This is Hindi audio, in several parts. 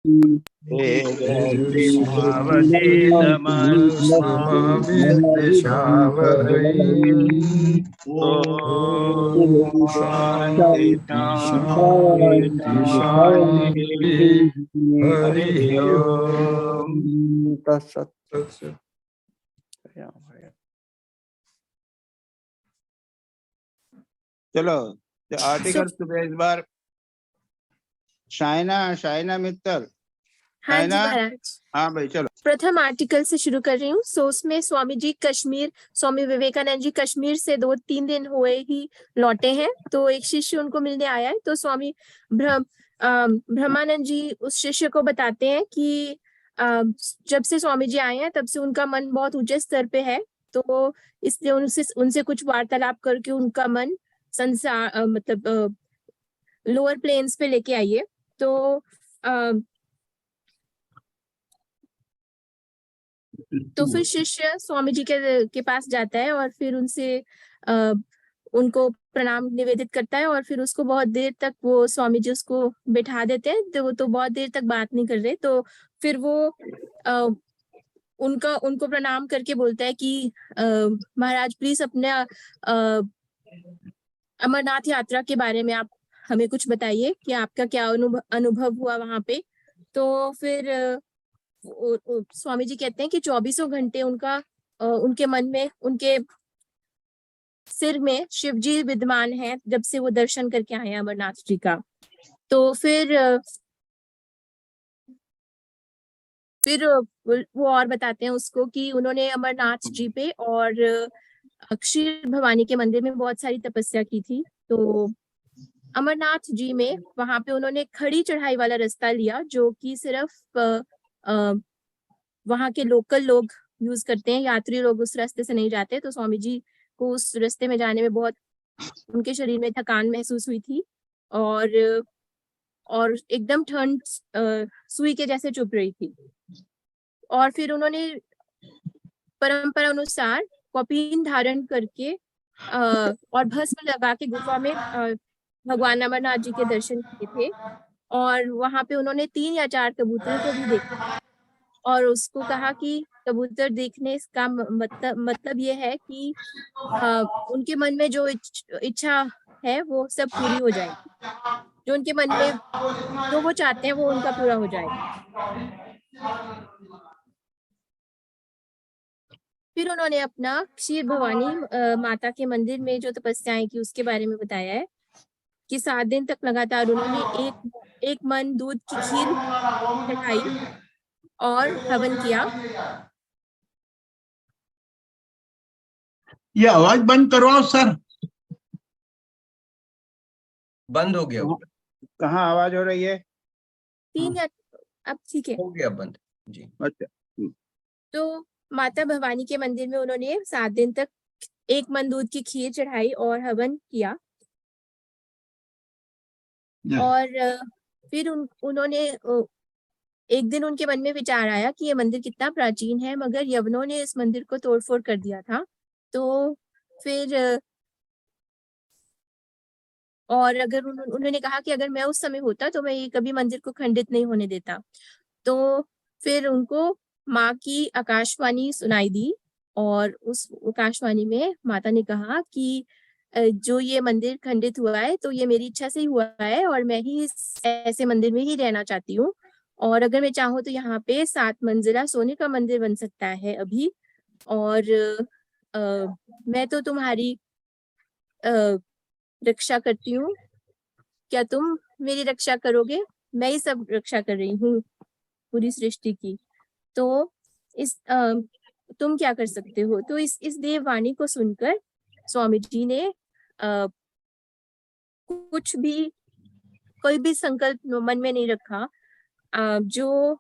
ओम शांति शांति शांति। हरि ओम। तत्सत। चलो आर्टिकल्स तो इस बार शाइना मित्तल। हाँ जी महाराज। हाँ भाई चलो। प्रथम आर्टिकल से शुरू कर रही हूँ। सो उसमें स्वामी जी कश्मीर, स्वामी विवेकानंद जी कश्मीर से 2-3 दिन हुए ही लौटे हैं। तो एक शिष्य उनको मिलने आया है। तो स्वामी ब्रह्मानंद जी उस शिष्य को बताते हैं कि जब से स्वामी जी आए हैं तब से उनका मन बहुत ऊंचे स्तर पे है। तो इसलिए उनसे कुछ वार्तालाप करके उनका मन संसार मतलब लोअर प्लेन्स पे लेके आइए। तो फिर शिष्य स्वामी जी के पास जाता है और फिर उनसे उनको प्रणाम निवेदित करता है। और फिर उसको बहुत देर तक वो स्वामी जी उसको बैठा देते हैं। तो वो तो बहुत देर तक बात नहीं कर रहे। तो फिर वो उनको प्रणाम करके बोलता है कि महाराज प्लीज अपने अमरनाथ यात्रा के बारे में आप हमें कुछ बताइए कि आपका क्या अनुभव हुआ वहां पे। तो फिर स्वामी जी कहते हैं कि 24 घंटे उनके मन में, उनके सिर में शिव जी विद्यमान है जब से वो दर्शन करके आए हैं अमरनाथ जी का। तो फिर वो और बताते हैं उसको कि उन्होंने अमरनाथ जी पे और क्षीर भवानी के मंदिर में बहुत सारी तपस्या की थी। तो अमरनाथ जी में वहां पे उन्होंने खड़ी चढ़ाई वाला रास्ता लिया जो कि सिर्फ वहां के लोकल लोग यूज करते हैं, यात्री लोग उस रास्ते से नहीं जाते। तो स्वामी जी को उस रास्ते में जाने में बहुत उनके शरीर में थकान महसूस हुई थी और एकदम ठंड सुई के जैसे चुभ रही थी। और फिर उन्होंने परंपरा अनुसार कौपीन धारण करके और भस्म लगा के गुफा में भगवान अमरनाथ जी के दर्शन किए थे। और वहां पे उन्होंने 3 या 4 कबूतर को भी देखा और उसको कहा कि कबूतर देखने का मतलब ये है कि उनके मन में जो इच्छा है वो सब पूरी हो जाएगी, जो उनके मन में जो वो चाहते हैं वो उनका पूरा हो जाएगा। फिर उन्होंने अपना क्षीर भवानी माता के मंदिर में जो तपस्याएं की उसके बारे में बताया है कि 7 दिन तक लगातार उन्होंने एक मन दूध की खीर चढ़ाई और हवन किया। ये आवाज बंद करवाओ सर। बंद हो गया। कहाँ आवाज हो रही है? 3 या अब ठीक है, हो गया बंद जी। अच्छा। तो माता भवानी के मंदिर में उन्होंने 7 दिन तक एक मन दूध की खीर चढ़ाई और हवन किया। और फिर उन्होंने एक दिन उनके मन में विचार आया कि ये मंदिर कितना प्राचीन है, मगर यवनों ने इस मंदिर को तोड़फोड़ कर दिया था। तो फिर और अगर उन्होंने कहा कि अगर मैं उस समय होता तो मैं ये कभी मंदिर को खंडित नहीं होने देता। तो फिर उनको माँ की आकाशवाणी सुनाई दी और उस आकाशवाणी में माता ने कहा कि जो ये मंदिर खंडित हुआ है तो ये मेरी इच्छा से ही हुआ है और मैं ही ऐसे मंदिर में ही रहना चाहती हूँ। और अगर मैं चाहूँ तो यहाँ पे 7 मंजिला सोने का मंदिर बन सकता है अभी। और मैं तो तुम्हारी रक्षा करती हूँ, क्या तुम मेरी रक्षा करोगे? मैं ही सब रक्षा कर रही हूँ पूरी सृष्टि की। तो तुम क्या कर सकते हो? तो इस देववाणी को सुनकर स्वामी जी ने कोई भी संकल्प मन में नहीं रखा। जो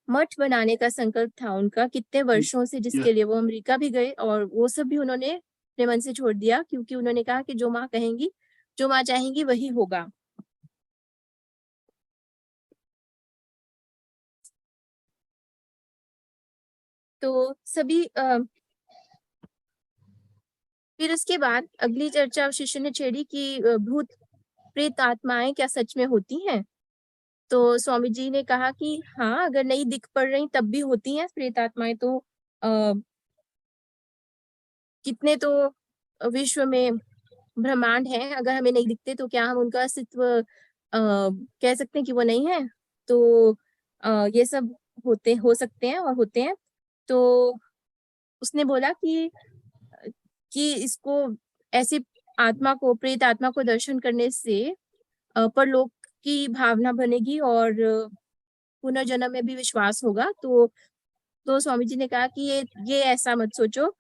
मठ बनाने का संकल्प था उनका कितने वर्षों से, जिसके लिए वो अमेरिका भी गए और वो सब भी उन्होंने अपने मन से छोड़ दिया, क्योंकि उन्होंने कहा कि जो माँ कहेंगी, जो माँ चाहेंगी वही होगा। तो सभी फिर उसके बाद अगली चर्चा शिष्य ने छेड़ी कि भूत प्रेत आत्माएं क्या सच में होती हैं? तो स्वामी जी ने कहा कि हाँ, अगर नहीं दिख पड़ रही तब भी होती हैं प्रेत आत्माएं, तो कितने तो विश्व में ब्रह्मांड है, अगर हमें नहीं दिखते तो क्या हम उनका अस्तित्व कह सकते हैं कि वो नहीं है? तो ये सब हो सकते हैं और होते हैं। तो उसने बोला कि इसको ऐसे आत्मा को, प्रेत आत्मा को दर्शन करने से परलोक की भावना बनेगी और पुनर्जन्म में भी विश्वास होगा। तो स्वामी जी ने कहा कि ये ऐसा मत सोचो,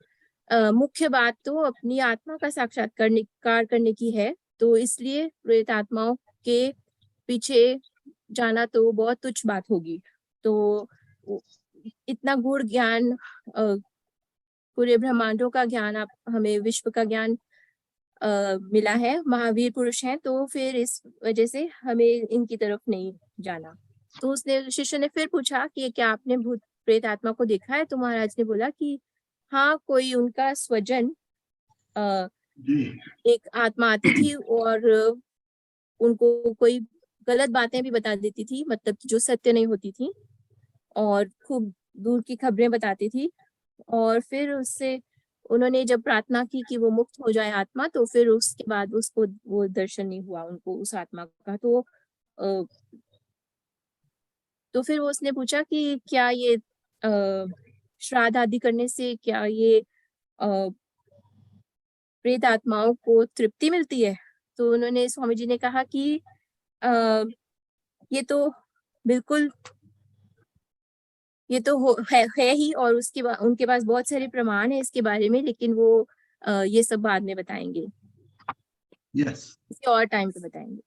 मुख्य बात तो अपनी आत्मा का साक्षात्कार करने की है। तो इसलिए प्रेत आत्माओं के पीछे जाना तो बहुत तुच्छ बात होगी। तो इतना गूढ़ ज्ञान, पूरे ब्रह्मांडों का ज्ञान, आप हमें विश्व का ज्ञान मिला है, महावीर पुरुष हैं, तो फिर इस वजह से हमें इनकी तरफ नहीं जाना। तो उसने, शिष्य ने फिर पूछा कि क्या आपने भूत प्रेत आत्मा को देखा है? तो महाराज ने बोला कि हाँ, कोई उनका स्वजन एक आत्मा आती थी और उनको कोई गलत बातें भी बता देती थी, मतलब कि जो सत्य नहीं होती थी, और खूब दूर की खबरें बताती थी। और फिर उससे उन्होंने जब प्रार्थना की कि वो मुक्त हो जाए आत्मा, तो फिर उसके बाद उसको वो दर्शन नहीं हुआ उनको उस आत्मा का। तो फिर वो उसने पूछा कि क्या ये श्राद्ध आदि करने से क्या ये प्रेत आत्माओं को तृप्ति मिलती है? तो उन्होंने, स्वामी जी ने कहा कि ये तो बिल्कुल, ये तो है ही, और उसके बाद उनके पास बहुत सारे प्रमाण है इसके बारे में, लेकिन वो ये सब बाद में बताएंगे, किसी और टाइम पे बताएंगे।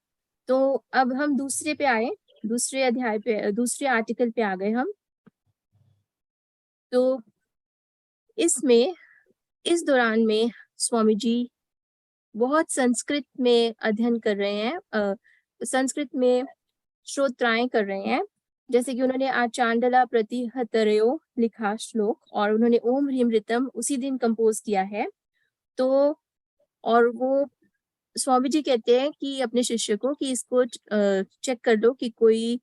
तो अब हम दूसरे पे आए, दूसरे अध्याय पे, दूसरे आर्टिकल पे आ गए हम। तो इसमें इस दौरान में स्वामी जी बहुत संस्कृत में अध्ययन कर रहे हैं, संस्कृत में श्रोत्राएं कर रहे हैं। जैसे कि उन्होंने आचांडला प्रतिहतरयो लिखा श्लोक, और उन्होंने ओम ह्रीम ऋतम उसी दिन कंपोज किया है। तो और वो स्वामी जी कहते हैं कि अपने शिष्य को कि इसको चेक कर लो कि कोई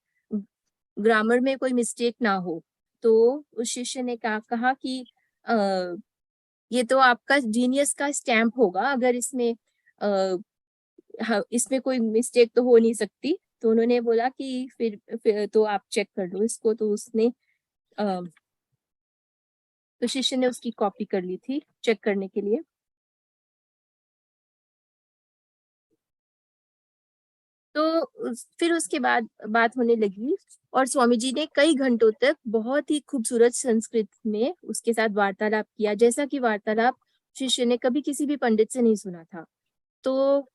ग्रामर में कोई मिस्टेक ना हो। तो उस शिष्य ने कहा कि ये तो आपका जीनियस का स्टैम्प होगा, अगर इसमें इसमें कोई मिस्टेक तो हो नहीं सकती। तो उन्होंने बोला कि फिर तो आप चेक कर लो इसको। तो उसने तो शिष्य ने उसकी कॉपी कर ली थी चेक करने के लिए। तो फिर उसके बाद बात होने लगी, और स्वामी जी ने कई घंटों तक बहुत ही खूबसूरत संस्कृत में उसके साथ वार्तालाप किया, जैसा कि वार्तालाप शिष्य ने कभी किसी भी पंडित से नहीं सुना था। तो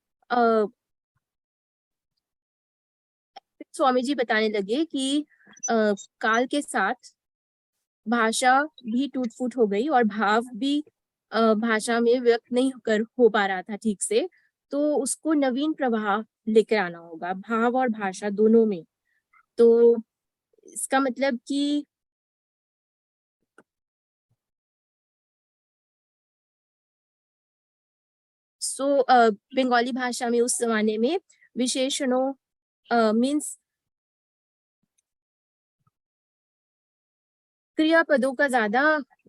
स्वामी जी बताने लगे कि काल के साथ भाषा भी टूट फूट हो गई, और भाव भी भाषा में व्यक्त नहीं हो पा रहा था ठीक से। तो उसको नवीन प्रवाह लेकर आना होगा, भाव और भाषा दोनों में। तो इसका मतलब कि बंगाली भाषा में उस जमाने में विशेषणों मीन्स क्रियापदों का ज्यादा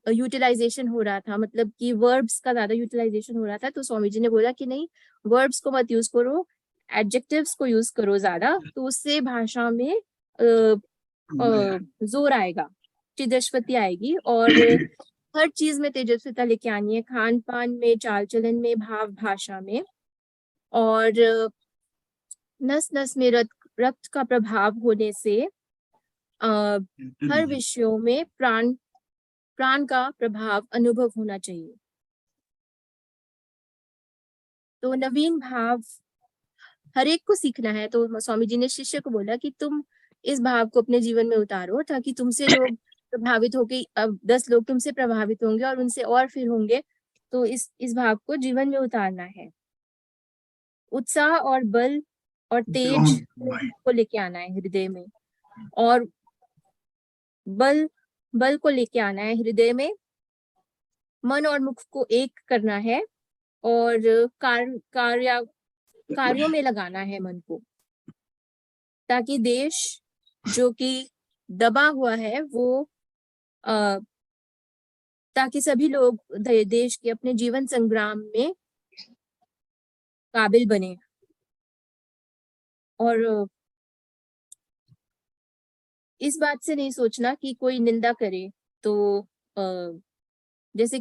यूटिलाइजेशन हो रहा था, मतलब कि वर्ब्स का ज्यादा यूटिलाइजेशन हो रहा था। तो स्वामी जी ने बोला कि नहीं, वर्ब्स को मत यूज करो, एडजेक्टिव्स को यूज करो ज्यादा, तो उससे भाषा में जोर आएगा, तेजस्वती आएगी, और हर चीज में तेजस्विता लेके आनी है, खान पान में, चाल चलन में, भाव भाषा में। और नस नस में रक्त का प्रभाव होने से हर विषयों में प्राण का प्रभाव अनुभव होना चाहिए। तो नवीन भाव हर एक को सीखना है। तो स्वामी जी ने शिष्य को बोला कि तुम इस भाव को अपने जीवन में उतारो, ताकि तुमसे लोग प्रभावित होके, अब 10 लोग तुमसे प्रभावित होंगे और उनसे और फिर होंगे, तो इस भाव को जीवन में उतारना है। उत्साह और बल और तेज को लेके आना है हृदय में, और बल को लेके आना है हृदय में। मन और मुख को एक करना है, और कार्यों में लगाना है मन को, ताकि देश जो कि दबा हुआ है वो ताकि सभी लोग देश के अपने जीवन संग्राम में काबिल बने। और इस बात से नहीं सोचना कि कोई निंदा करे तो जैसे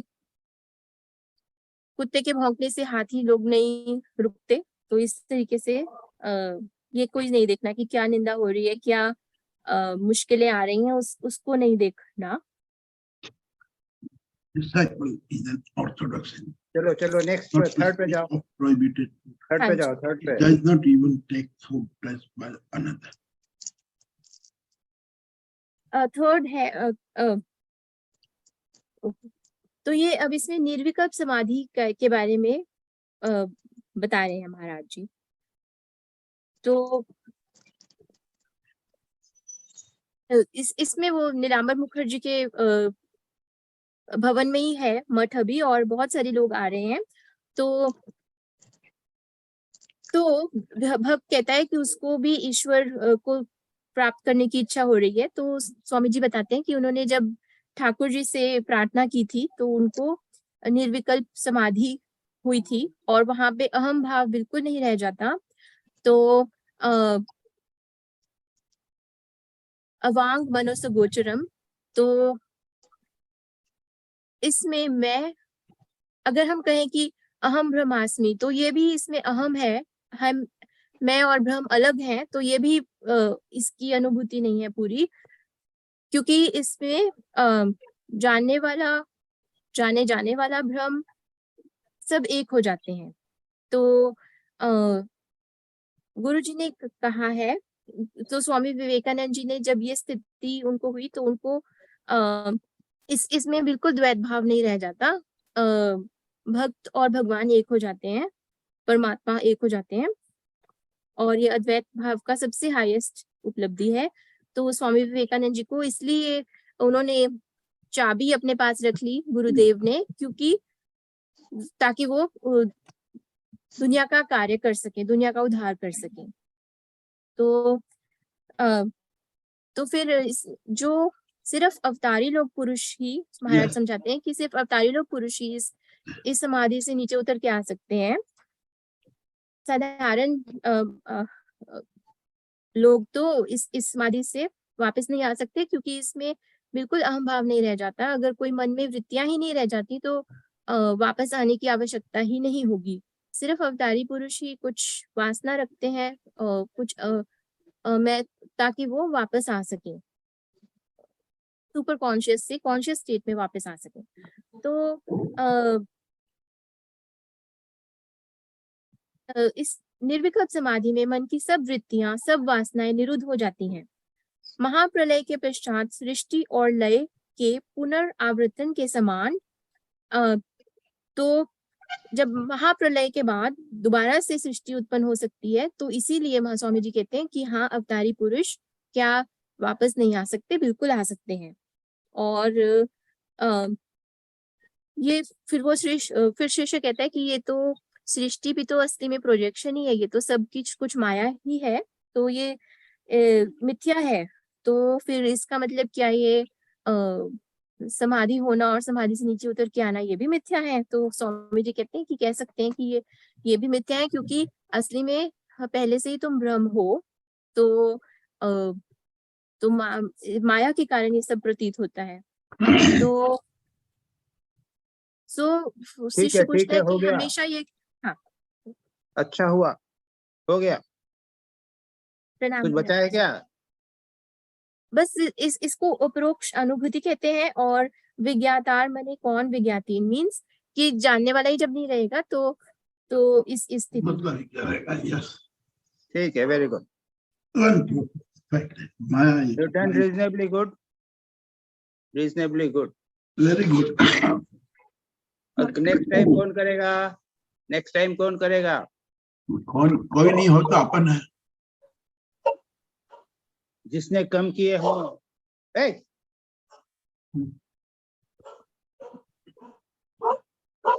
कुत्ते के भौंकने से हाथी लोग नहीं रुकते, तो इस तरीके से ये कोई नहीं देखना कि क्या निंदा हो रही है, क्या मुश्किलें आ रही हैं, उसको नहीं देखना। Disciple is an orthodox and चलो चलो नेक्स्ट not थर्ड पे जाओ, of prohibited. थर्ड हाँ पे जी। जाओ, थर्ड पे। Does not even take food blessed by another. Third है तो ये अब इसमें निर्विकल्प समाधि के बारे में बता रहे हैं महाराज जी। तो इसमें वो नीलांबर मुखर्जी के भवन में ही है मठ अभी, और बहुत सारे लोग आ रहे हैं। तो भक्त कहता है कि उसको भी ईश्वर को प्राप्त करने की इच्छा हो रही है। तो स्वामी जी बताते हैं कि उन्होंने जब ठाकुर जी से प्रार्थना की थी तो उनको निर्विकल्प समाधि हुई थी और वहां पे अहम भाव बिल्कुल नहीं रह जाता। तो अवांग मनोस गोचरम, तो इसमें अगर हम कहें कि अहम ब्रह्मास्मि, तो ये भी इसमें अहम है, मैं और ब्रह्म अलग हैं, तो ये भी इसकी अनुभूति नहीं है पूरी, क्योंकि इसमें जाने जाने वाला ब्रह्म सब एक हो जाते हैं। तो गुरु जी ने कहा है, तो स्वामी विवेकानंद जी ने जब ये स्थिति उनको हुई तो उनको इसमें बिल्कुल द्वैत भाव नहीं रह जाता, भक्त और भगवान एक हो जाते हैं, परमात्मा एक हो जाते हैं, और ये अद्वैत भाव का सबसे हाईएस्ट उपलब्धि है। तो स्वामी विवेकानंद जी को इसलिए उन्होंने चाबी अपने पास रख ली गुरुदेव ने, क्योंकि ताकि वो दुनिया का कार्य कर सके, दुनिया का उद्धार कर सके। तो फिर जो सिर्फ अवतारी लोग पुरुष ही, महाराज समझाते हैं कि सिर्फ अवतारी लोग पुरुष ही इस समाधि से नीचे उतर के आ सकते हैं। साधारण लोग तो इस समाधि से वापस नहीं आ सकते, क्योंकि इसमें बिल्कुल अहम भाव नहीं रह जाता। अगर कोई मन में वृत्तियां ही नहीं रह जाती तो वापस आने की आवश्यकता ही नहीं होगी। सिर्फ अवतारी पुरुष ही कुछ वासना रखते हैं, कुछ मैं, ताकि वो वापस आ सके, सुपर कॉन्शियस से कॉन्शियस स्टेट में वापस आ सके। तो इस निर्विकल्प समाधि में मन की सब वृत्तियां, सब वासनाएं निरुद्ध हो जाती हैं। महाप्रलय के पश्चात सृष्टि और लय के पुनरावर्तन के समान, तो जब महाप्रलय के बाद दोबारा से सृष्टि उत्पन्न हो सकती है, तो इसीलिए महास्वामी जी कहते हैं कि हाँ, अवतारी पुरुष क्या वापस नहीं आ सकते, बिल्कुल आ सकते हैं। और ये फिर शिष्य कहता है कि ये तो सृष्टि भी तो असली में प्रोजेक्शन ही है, ये तो सब कुछ माया ही है, तो ये मिथ्या है। तो फिर इसका मतलब क्या, ये समाधि होना और समाधि से नीचे उतर के आना ये भी मिथ्या है। तो स्वामी जी कहते हैं कि कह सकते हैं कि ये भी मिथ्या है, क्योंकि असली में पहले से ही तुम ब्रह्म हो। तो माया के कारण ये सब प्रतीत होता है। तो शिष्य पूछता है हो कि गया, हमेशा ये, हाँ अच्छा हुआ, हो गया, प्रणाम कुछ महाराज। बचा है क्या? बस इसको उपरोक्त अनुभूति कहते हैं। और विज्ञातार माने कौन, विज्ञाती मीन्स कि जानने वाला ही जब नहीं रहेगा तो इस स्थिति में। मतलब क्या रहेगा? Yes. ठीक है, very good, Maya you done reasonably good, reasonably good. very good. Next time कौन करेगा? नेक्स्ट टाइम कौन करेगा? कोई नहीं होता, अपन है। जिसने कम किए हो।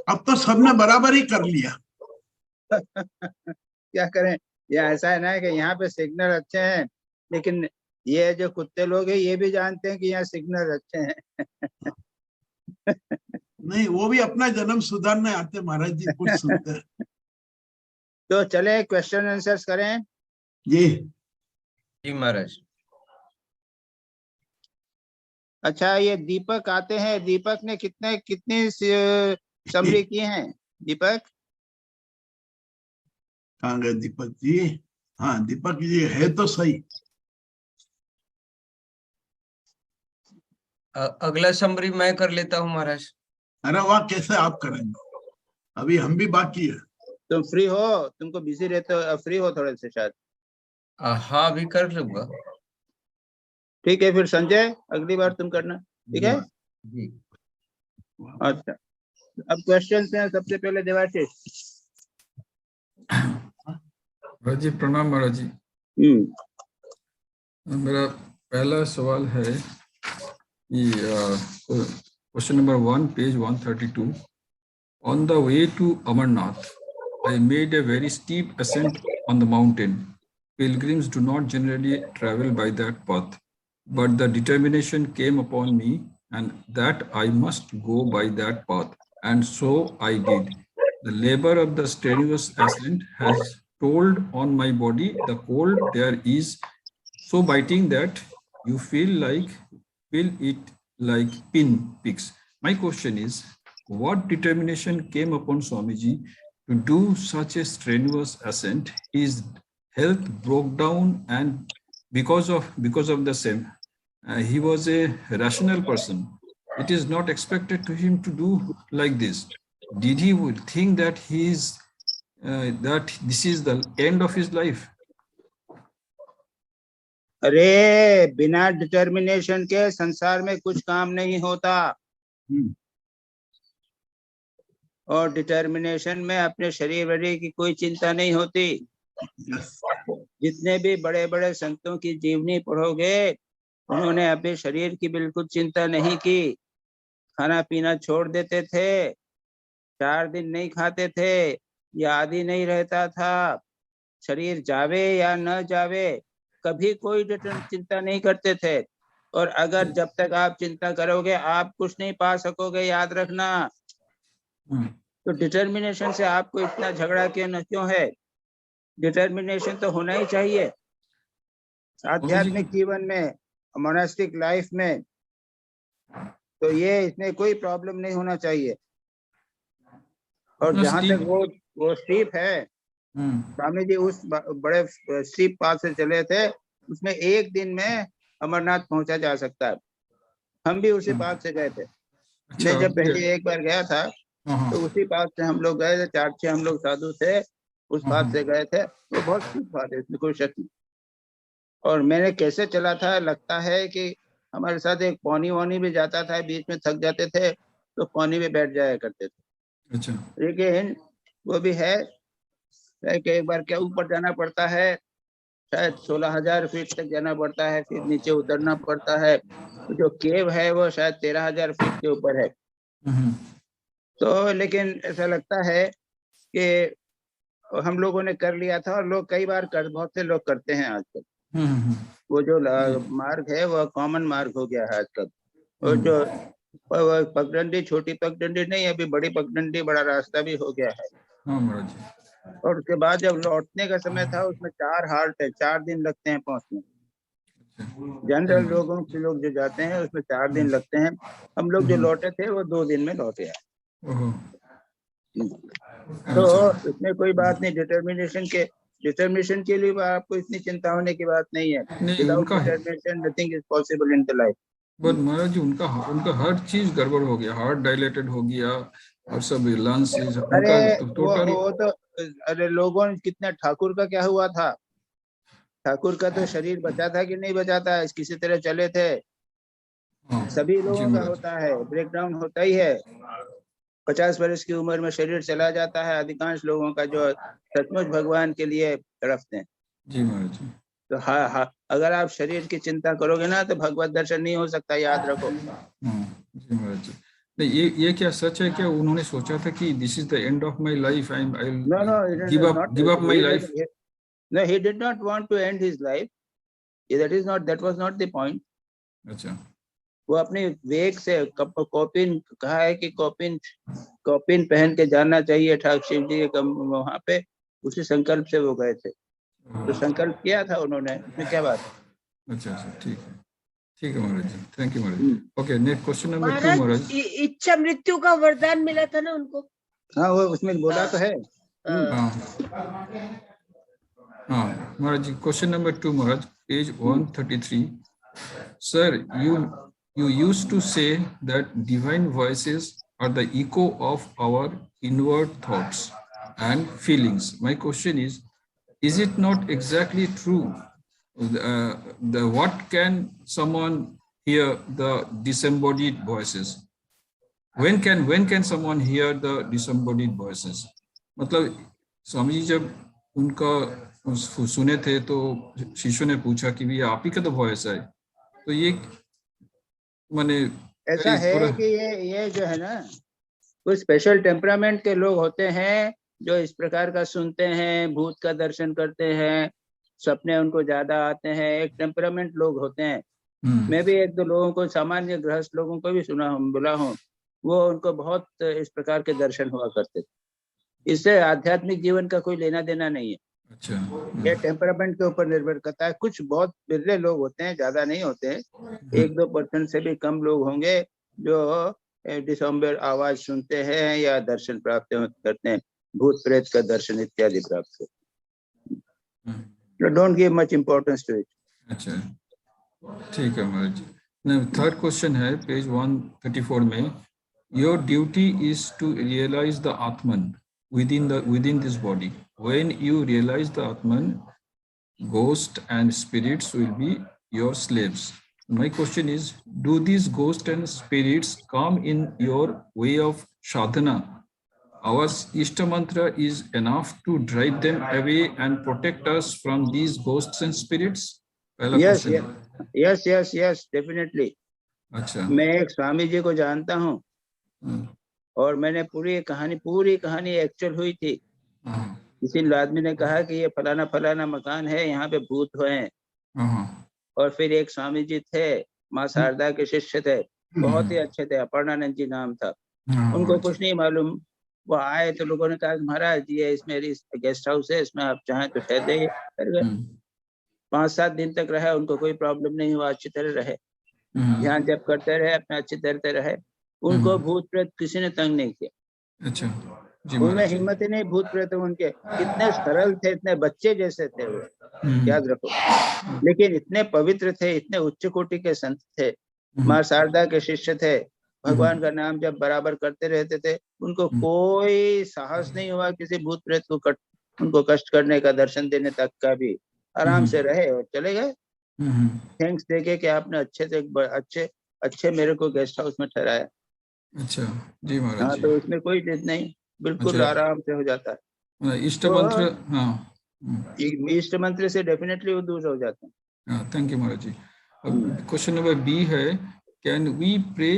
अब तो सबने बराबर ही कर लिया। क्या करें, ये ऐसा है ना कि यहाँ पे सिग्नल अच्छे हैं, लेकिन ये जो कुत्ते लोग हैं ये भी जानते हैं कि यहाँ सिग्नल अच्छे हैं। नहीं, वो भी अपना जन्म सुधारने आते महाराज जी, कुछ सुनते हैं। तो चले क्वेश्चन आंसर्स करें। जी जी महाराज। अच्छा, ये दीपक आते हैं। दीपक ने कितनी समरी की हैं? दीपक कहाँ गए दीपक जी? हाँ दीपक जी है तो सही। अगला समरी मैं कर लेता हूँ महाराज। अरे वाह, कैसे आप करेंगे? अभी हम भी बाकी है। तुम फ्री हो? तुमको बिजी रहते हो, फ्री हो थोड़े से शायद। हाँ अभी कर लूंगा। ठीक है, फिर संजय अगली बार तुम करना, ठीक है? जी। अच्छा, अब क्वेश्चन हैं। सबसे पहले देवाशीष। महाराज जी प्रणाम महाराज जी। मेरा पहला सवाल है कि question number 1, page 132। On the way to Amarnath, I made a very steep ascent on the mountain. Pilgrims do not generally travel by that path, but the determination came upon me and that I must go by that path, and so I did. The labor of the strenuous ascent has told on my body. The cold there is so biting that you feel it like pin pricks. My question is, what determination came upon Swamiji to do such a strenuous ascent? His health broke down, and because of the same, he was a rational person. It is not expected to him to do like this. Did he think that that this is the end of his life? अरे बिना डिटर्मिनेशन के संसार में कुछ काम नहीं होता। और डिटर्मिनेशन में अपने शरीर वरीर की कोई चिंता नहीं होती। जितने भी बड़े बड़े संतों की जीवनी पढ़ोगे, उन्होंने अपने शरीर की बिल्कुल चिंता नहीं की। खाना पीना छोड़ देते थे, 4 दिन नहीं खाते थे, याद ही नहीं रहता था। शरीर जावे या न जावे, कभी कोई चिंता नहीं करते थे। और अगर जब तक आप चिंता करोगे आप कुछ नहीं पा सकोगे, याद रखना। तो डिटर्मिनेशन से आपको इतना झगड़ा क्यों है? डिटर्मिनेशन तो होना ही चाहिए आध्यात्मिक जीवन में, मोनास्टिक लाइफ में। तो ये इसमें कोई प्रॉब्लम नहीं होना चाहिए। और जहां तक वो स्टीप है, स्वामी जी उस बड़े स्टीप पाथ से चले थे, उसमें एक दिन में अमरनाथ पहुंचा जा सकता है। हम भी उसी पाथ से गए थे। मैं जब पहले एक बार गया था तो उसी पाथ से हम लोग गए थे। 4-6 हम लोग साधु थे, उस पाथ से गए थे। वो बहुत स्टीप पाथ है, इसमें कोई शक नहीं। और मैंने कैसे चला था, लगता है कि हमारे साथ एक पौनी वौनी भी जाता था, बीच में थक जाते थे तो पौनी में बैठ जाया करते थे। अच्छा। लेकिन वो भी है कि एक बार क्या ऊपर जाना पड़ता है, शायद 16,000 फीट तक जाना पड़ता है, फिर नीचे उतरना पड़ता है। जो केव है वो शायद 13,000 फीट के ऊपर है। तो लेकिन ऐसा लगता है कि हम लोगों ने कर लिया था, और लोग कई बार बहुत से लोग करते हैं आजकल। वो जो मार्ग है वो कॉमन मार्ग हो गया है आजकल। और जो पगडंडी, छोटी पगडंडी नहीं, अभी बड़ी पगडंडी, बड़ा रास्ता भी हो गया है। और उसके बाद जब लौटने का समय था, उसमें 4 हाल्ट है, 4 दिन लगते हैं पहुंचने। जनरल लोगों के लोग जो जाते हैं उसमें 4 दिन लगते हैं। हम लोग जो लौटे थे वो 2 दिन में लौटे हैं। तो इसमें कोई बात नहीं। डिटर्मिनेशन के लिए आपको इतनी चिंता होने की बात नहीं है। Without determination nothing is possible in the life. But महाराज जी उनका हर चीज गड़बड़ हो गया, हार्ट डायलेटेड हो गया और सब लंग्स। अरे वो तो अरे लोगों ने कितने, ठाकुर का क्या हुआ था? ठाकुर का तो शरीर बचा था कि नहीं बचा था, किसी तरह चले थे। सभी लोगों का होता है, ब्रेकडाउन होता ही है। 50 वर्ष की उम्र में शरीर चला जाता है अधिकांश लोगों का, जो सचमुच भगवान के लिए तड़पते हैं। जी महाराज जी। तो हाँ, अगर आप शरीर की चिंता करोगे ना तो भगवत दर्शन नहीं हो सकता, याद रखो। जी महाराज जी। नहीं, ये क्या सच है? क्या उन्होंने सोचा था कि this is the end of my life, I will give up my life? No, he did not want to end his life. that was not the point. अच्छा वो अपने विवेक से कौपिन कहा है कि कौपिन पहन के जाना चाहिए ठाकुर शिव जी के वहां पे, उसी संकल्प से वो गए थे, तो संकल्प किया था उन्होंने, इसमें क्या बात है? अच्छा अच्छा ठीक है महाराज जी, thank you Maharaj ji. Okay, next question number 2 Maharaj. Maharaj इच्छा मृत्यु का वरदान मिला था ना उनको। हाँ, वो उसमें बोला तो है। हाँ हाँ Maharaj ji, question number 2 Maharaj, page 133। Sir, you used to say that divine voices are the echo of our inward thoughts and feelings. My question is it not exactly true? What can someone hear the disembodied voices? When can someone hear the disembodied voices? मतलब स्वामी जी जब उनका सुने थे तो शिष्यों ने पूछा कि ये आप ही का तो वॉइस है, तो ये माने ऐसा है कि ये जो है ना, कुछ स्पेशल टेम्परामेंट के लोग होते हैं जो इस प्रकार का सुनते हैं, भूत का दर्शन करते हैं, सपने उनको ज्यादा आते हैं, एक टेम्परामेंट लोग होते हैं। मैं भी एक दो लोगों को, सामान्य गृहस्थ लोगों को भी बोला हूँ, वो उनको बहुत इस प्रकार के दर्शन हुआ करते थे। इससे आध्यात्मिक जीवन का कोई लेना देना नहीं है। अच्छा, ये टेम्परामेंट के ऊपर निर्भर करता है। कुछ बहुत बिरले लोग होते हैं, ज्यादा नहीं होते हैं, 1-2% से भी कम लोग होंगे जो डिसम्बर आवाज सुनते हैं या दर्शन प्राप्त करते हैं, भूत प्रेत का दर्शन इत्यादि प्राप्त करते। Don't give much importance to it. अच्छा ठीक है महाराज। थर्ड क्वेश्चन है पेज 134 में, your duty is to realise the Atman within this body. When you realize the Atman, ghosts and spirits will be your slaves. My question is, do these ghosts and spirits come in your way of sadhana? Our Ishta mantra is enough to drive them away and protect us from these ghosts and spirits? Yes, definitely. अच्छा, मैं एक स्वामी जी को जानता हूँ और मैंने पूरी कहानी एक्चुअल हुई थी। किसी आदमी ने कहा कि ये फलाना मकान है, यहाँ पे भूत हैं। और फिर एक स्वामी जी थे, माँ शारदा के शिष्य थे, बहुत ही अच्छे थे, अपर्णानंद जी नाम था। उनको कुछ नहीं मालूम, वो आए तो लोगों ने कहा महाराज ये इसमें गेस्ट हाउस है, इसमें आप चाहें तो ठहर जाइए। 5-7 दिन तक रहे, उनको कोई प्रॉब्लम नहीं हुआ, अच्छी तरह रहे, ध्यान जप करते रहे, अपना अच्छी तरह रहे। उनको भूत प्रेत किसी ने तंग नहीं किया। अच्छा जी, उनमें हिम्मत ही नहीं। भूत प्रेत उनके इतने सरल थे, इतने बच्चे जैसे थे वो, याद रखो। लेकिन इतने पवित्र थे, इतने उच्च कोटि के संत थे, माँ शारदा के शिष्य थे, भगवान का नाम जब बराबर करते रहते थे। उनको कोई साहस नहीं हुआ किसी भूत प्रेत को उनको कष्ट करने का, दर्शन देने तक का भी। आराम से रहे और चले गए, थैंक्स देके कि आपने अच्छे मेरे को गेस्ट हाउस में ठहराया। अच्छा जी महाराज। हाँ, तो उसमें कोई चीज नहीं, बिल्कुल आराम से हो जाता है। इष्ट मंत्र, इष्ट मंत्र से डेफिनेटली वो दूर हो जाते हैं। Thank you Maharaj ji. Question number B है, can we pray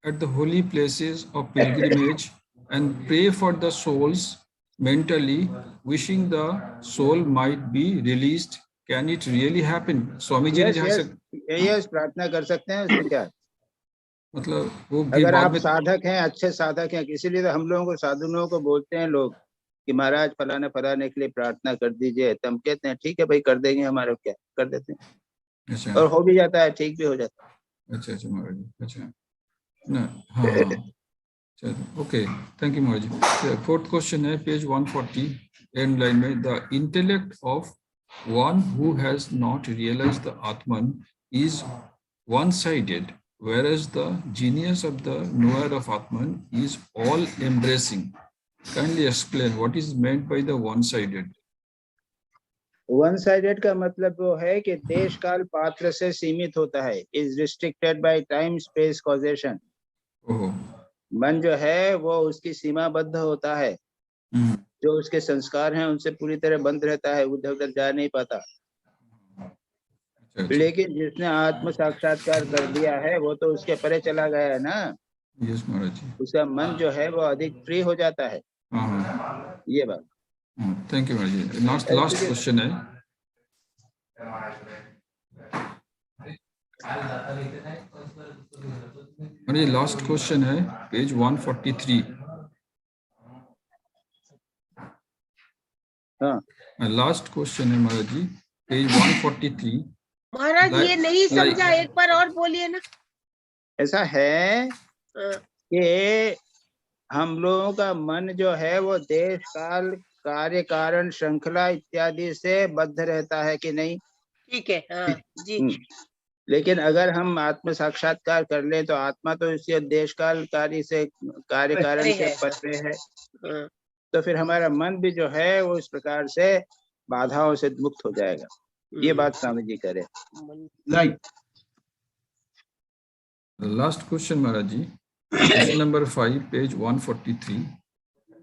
at the holy places of pilgrimage and pray for the souls mentally, wishing the soul might be released? Can it really happen? Swami ji ने जहाँ से यस प्रार्थना कर सकते हैं, उसमें क्या, मतलब वो अगर आप साधक हैं, अच्छे साधक हैं। इसीलिए तो हम लोगों को, साधु लोगों को बोलते हैं लोग कि महाराज फलाने के लिए प्रार्थना कर दीजिए, तो हम कहते हैं ठीक है भाई, कर देंगे, हमारे क्या, कर देते हैं। अच्छा, और हो भी जाता है, ठीक भी हो जाता है। अच्छा महाराज जी, अच्छा ना, हाँ, ओके, थैंक यू महाराज जी। फोर्थ क्वेश्चन है पेज 140 एंड लाइन में, the intellect of one who has not realized the Atman is one-sided, whereas the genius of the knower of Atman is all-embracing. Kindly explain what is meant by the one-sided. One-sided का मतलब वो है कि देश काल पात्र से सीमित होता है, is restricted by time, space, causation. मन जो है वो उसकी सीमाबद्ध होता है, जो उसके संस्कार हैं उनसे पूरी तरह बंद रहता है, उधर उधर जा नहीं पाता। लेकिन जिसने आत्म साक्षात्कार कर लिया है वो तो उसके परे चला गया है ना। यस महाराज जी। उसका मन जो है वो अधिक फ्री हो जाता है। ये बात। थैंक यू महाराज जी। लास्ट क्वेश्चन है, और ये लास्ट क्वेश्चन है पेज 143। हाँ लास्ट क्वेश्चन है महाराज जी, पेज 143। महाराज ये नहीं समझा, एक बार और बोलिए ना। ऐसा है हाँ, कि हम लोगों का मन जो है वो देश काल कार्य कारण श्रृंखला इत्यादि से बद्ध रहता है कि नहीं। ठीक है। हाँ जी। लेकिन अगर हम आत्म साक्षात्कार कर ले तो आत्मा तो इसी देश काल कार्य से कार्य कारण परे से है। परे है। हाँ, तो फिर हमारा मन भी जो है वो इस प्रकार से बाधाओं से मुक्त हो जाएगा। ये बात स्वामी जी करे। Right. Last question, Maharaj ji. Question number 5, page 143.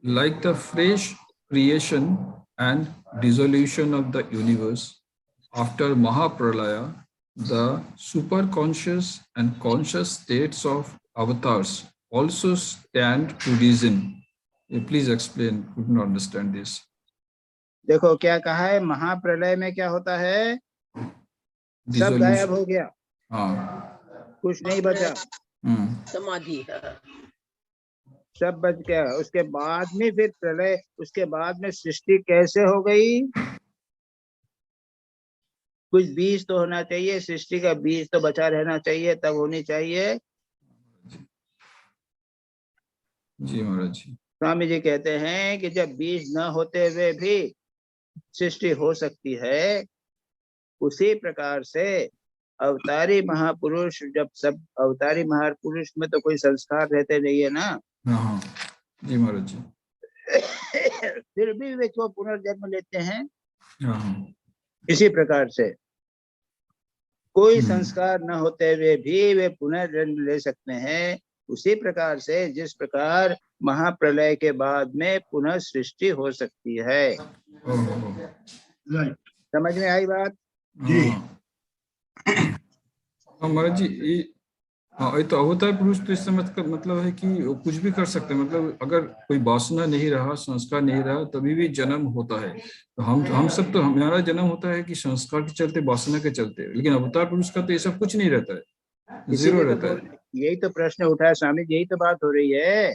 Like the fresh creation and dissolution of the universe after Mahapralaya, the superconscious and conscious states of avatars also stand to reason. Please explain. Could not understand this. देखो क्या कहा है, महाप्रलय में क्या होता है, सब गायब हो गया, हाँ। कुछ नहीं बचा, समाधि। हाँ, सब बच गया। उसके बाद में फिर प्रलय, उसके बाद में सृष्टि कैसे हो गई, कुछ बीज तो होना चाहिए, सृष्टि का बीज तो बचा रहना चाहिए, तब होनी चाहिए। जी महाराज जी। स्वामी जी कहते हैं कि जब बीज न होते हुए भी सृष्टि हो सकती है, उसी प्रकार से अवतारी महापुरुष, जब सब अवतारी महापुरुष में तो कोई संस्कार रहते नहीं है ना, हाँ जी महाराज जी। फिर भी वे क्यों पुनर्जन्म लेते हैं। हाँ। इसी प्रकार से कोई संस्कार न होते हुए भी वे पुनर्जन्म ले सकते हैं। उसी प्रकार से जिस प्रकार महाप्रलय के बाद में पुनः सृष्टि हो सकती है। Right. समझ में आई बात? जी। महाराज जी ये तो अवतार पुरुष तो इससे मतलब है कि वो कुछ भी कर सकते हैं। मतलब अगर कोई वासना नहीं रहा, संस्कार नहीं रहा, तभी भी जन्म होता है। तो हम सब तो, हमारा जन्म होता है कि संस्कार के चलते, वासना के चलते, लेकिन अवतार पुरुष का तो ये सब कुछ नहीं रहता है, जीरो रहता है। यही तो प्रश्न उठा है स्वामी जी, यही तो बात हो रही है।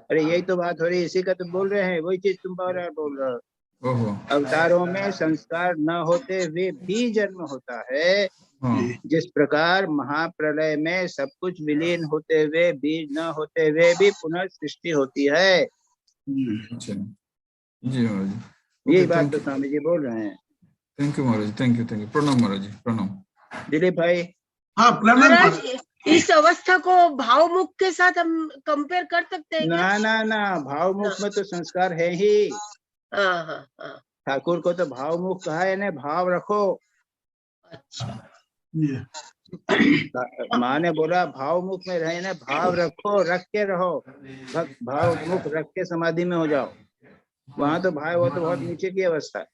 अरे यही तो बात हो रही है, इसी का तुम बोल रहे हैं, वही चीज तुम बोल रहे हो। अवतारों में संस्कार न होते हुए भी जन्म होता है। जिस प्रकार महाप्रलय में सब कुछ विलीन होते हुए, बीज न होते हुए भी पुनः सृष्टि होती है। अच्छा जी महाराज जी। यही बात तो स्वामी जी बोल रहे हैं। Thank you Maharaj, thank you. प्रणाम महाराज जी, प्रणाम। दिलीप भाई। हाँ प्रणाम। महाराज इस अवस्था को भावमुख के साथ हम कंपेयर कर सकते हैं क्या? ना भावमुख में तो संस्कार है ही। हाँ। ठाकुर को तो भावमुख कहा है ना, भाव रखो। अच्छा। माँ ने बोला भावमुख में रहे ना, भाव रखो, रख के रहो, भावमुख रख के समाधि में हो जाओ। वहां तो भाई वो तो बहुत नीचे की अवस्था है।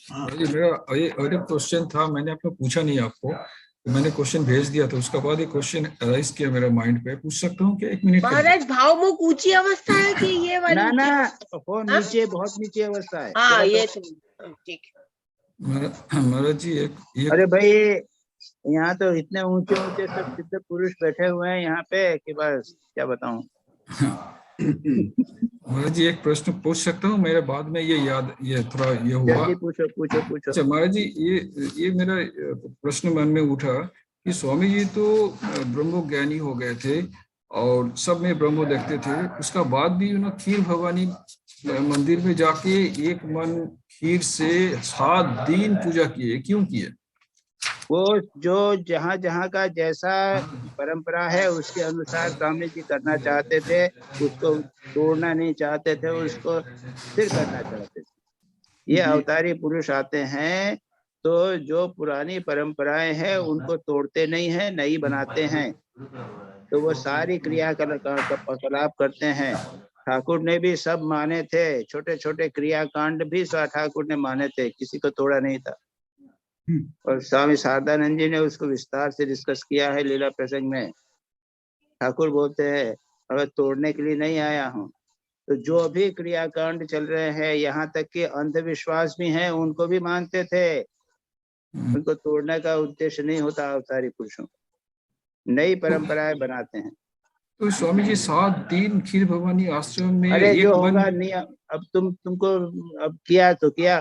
मेरा एक क्वेश्चन था, मैंने आपको पूछा नहीं, आपको मैंने क्वेश्चन भेज दिया था, उसके बाद एक क्वेश्चन अराइज किया मेरा माइंड पे, पूछ सकता हूँ क्या? 1 मिनट। महाराज भावमुख ऊंची अवस्था है कि ये वाली? ना वो नीचे, बहुत नीचे अवस्था है। हाँ ये ठीक है महाराज जी एक अरे भाई यहाँ तो इतने ऊंचे ऊंचे सब सिद्ध पुरुष बैठे हुए हैं यहाँ पे कि बस क्या बताऊं। महाराज जी एक प्रश्न पूछ सकता हूँ? मेरे बाद में ये थोड़ा ये हुआ। जल्दी पूछो। अच्छा महाराज जी, ये मेरा प्रश्न मन में उठा कि स्वामी जी तो ब्रह्म ज्ञानी हो गए थे और सब में ब्रह्म देखते थे, उसका बाद भी उन्होंने खीर भवानी मंदिर में जाके एक मन खीर से 7 दिन पूजा किए, क्यों किए? वो जो जहाँ का जैसा परंपरा है उसके अनुसार स्वामी जी करना चाहते थे, उसको तोड़ना नहीं चाहते थे, उसको फिर करना चाहते थे। ये अवतारी पुरुष आते हैं तो जो पुरानी परंपराएं हैं उनको तोड़ते नहीं है, नई बनाते हैं। तो वो सारी क्रियाकलाप करते हैं। ठाकुर ने भी सब माने थे, छोटे छोटे क्रियाकांड भी ठाकुर ने माने थे, किसी को तोड़ा नहीं था। और स्वामी शारदानंद जी ने उसको विस्तार से डिस्कस किया है लीला प्रसंग में। ठाकुर बोलते हैं अगर तोड़ने के लिए नहीं आया हूँ, तो जो भी क्रियाकांड चल रहे हैं, यहाँ तक कि अंधविश्वास भी हैं, उनको भी मानते थे। उनको तोड़ने का उद्देश्य नहीं होता अवतारी पुरुषों, नई परंपराएं बनाते हैं। तो स्वामी जी 7 दिन खीर भवानी आश्रम में अरे एक जो मन, होगा नहीं, अब तुमको अब किया तो किया।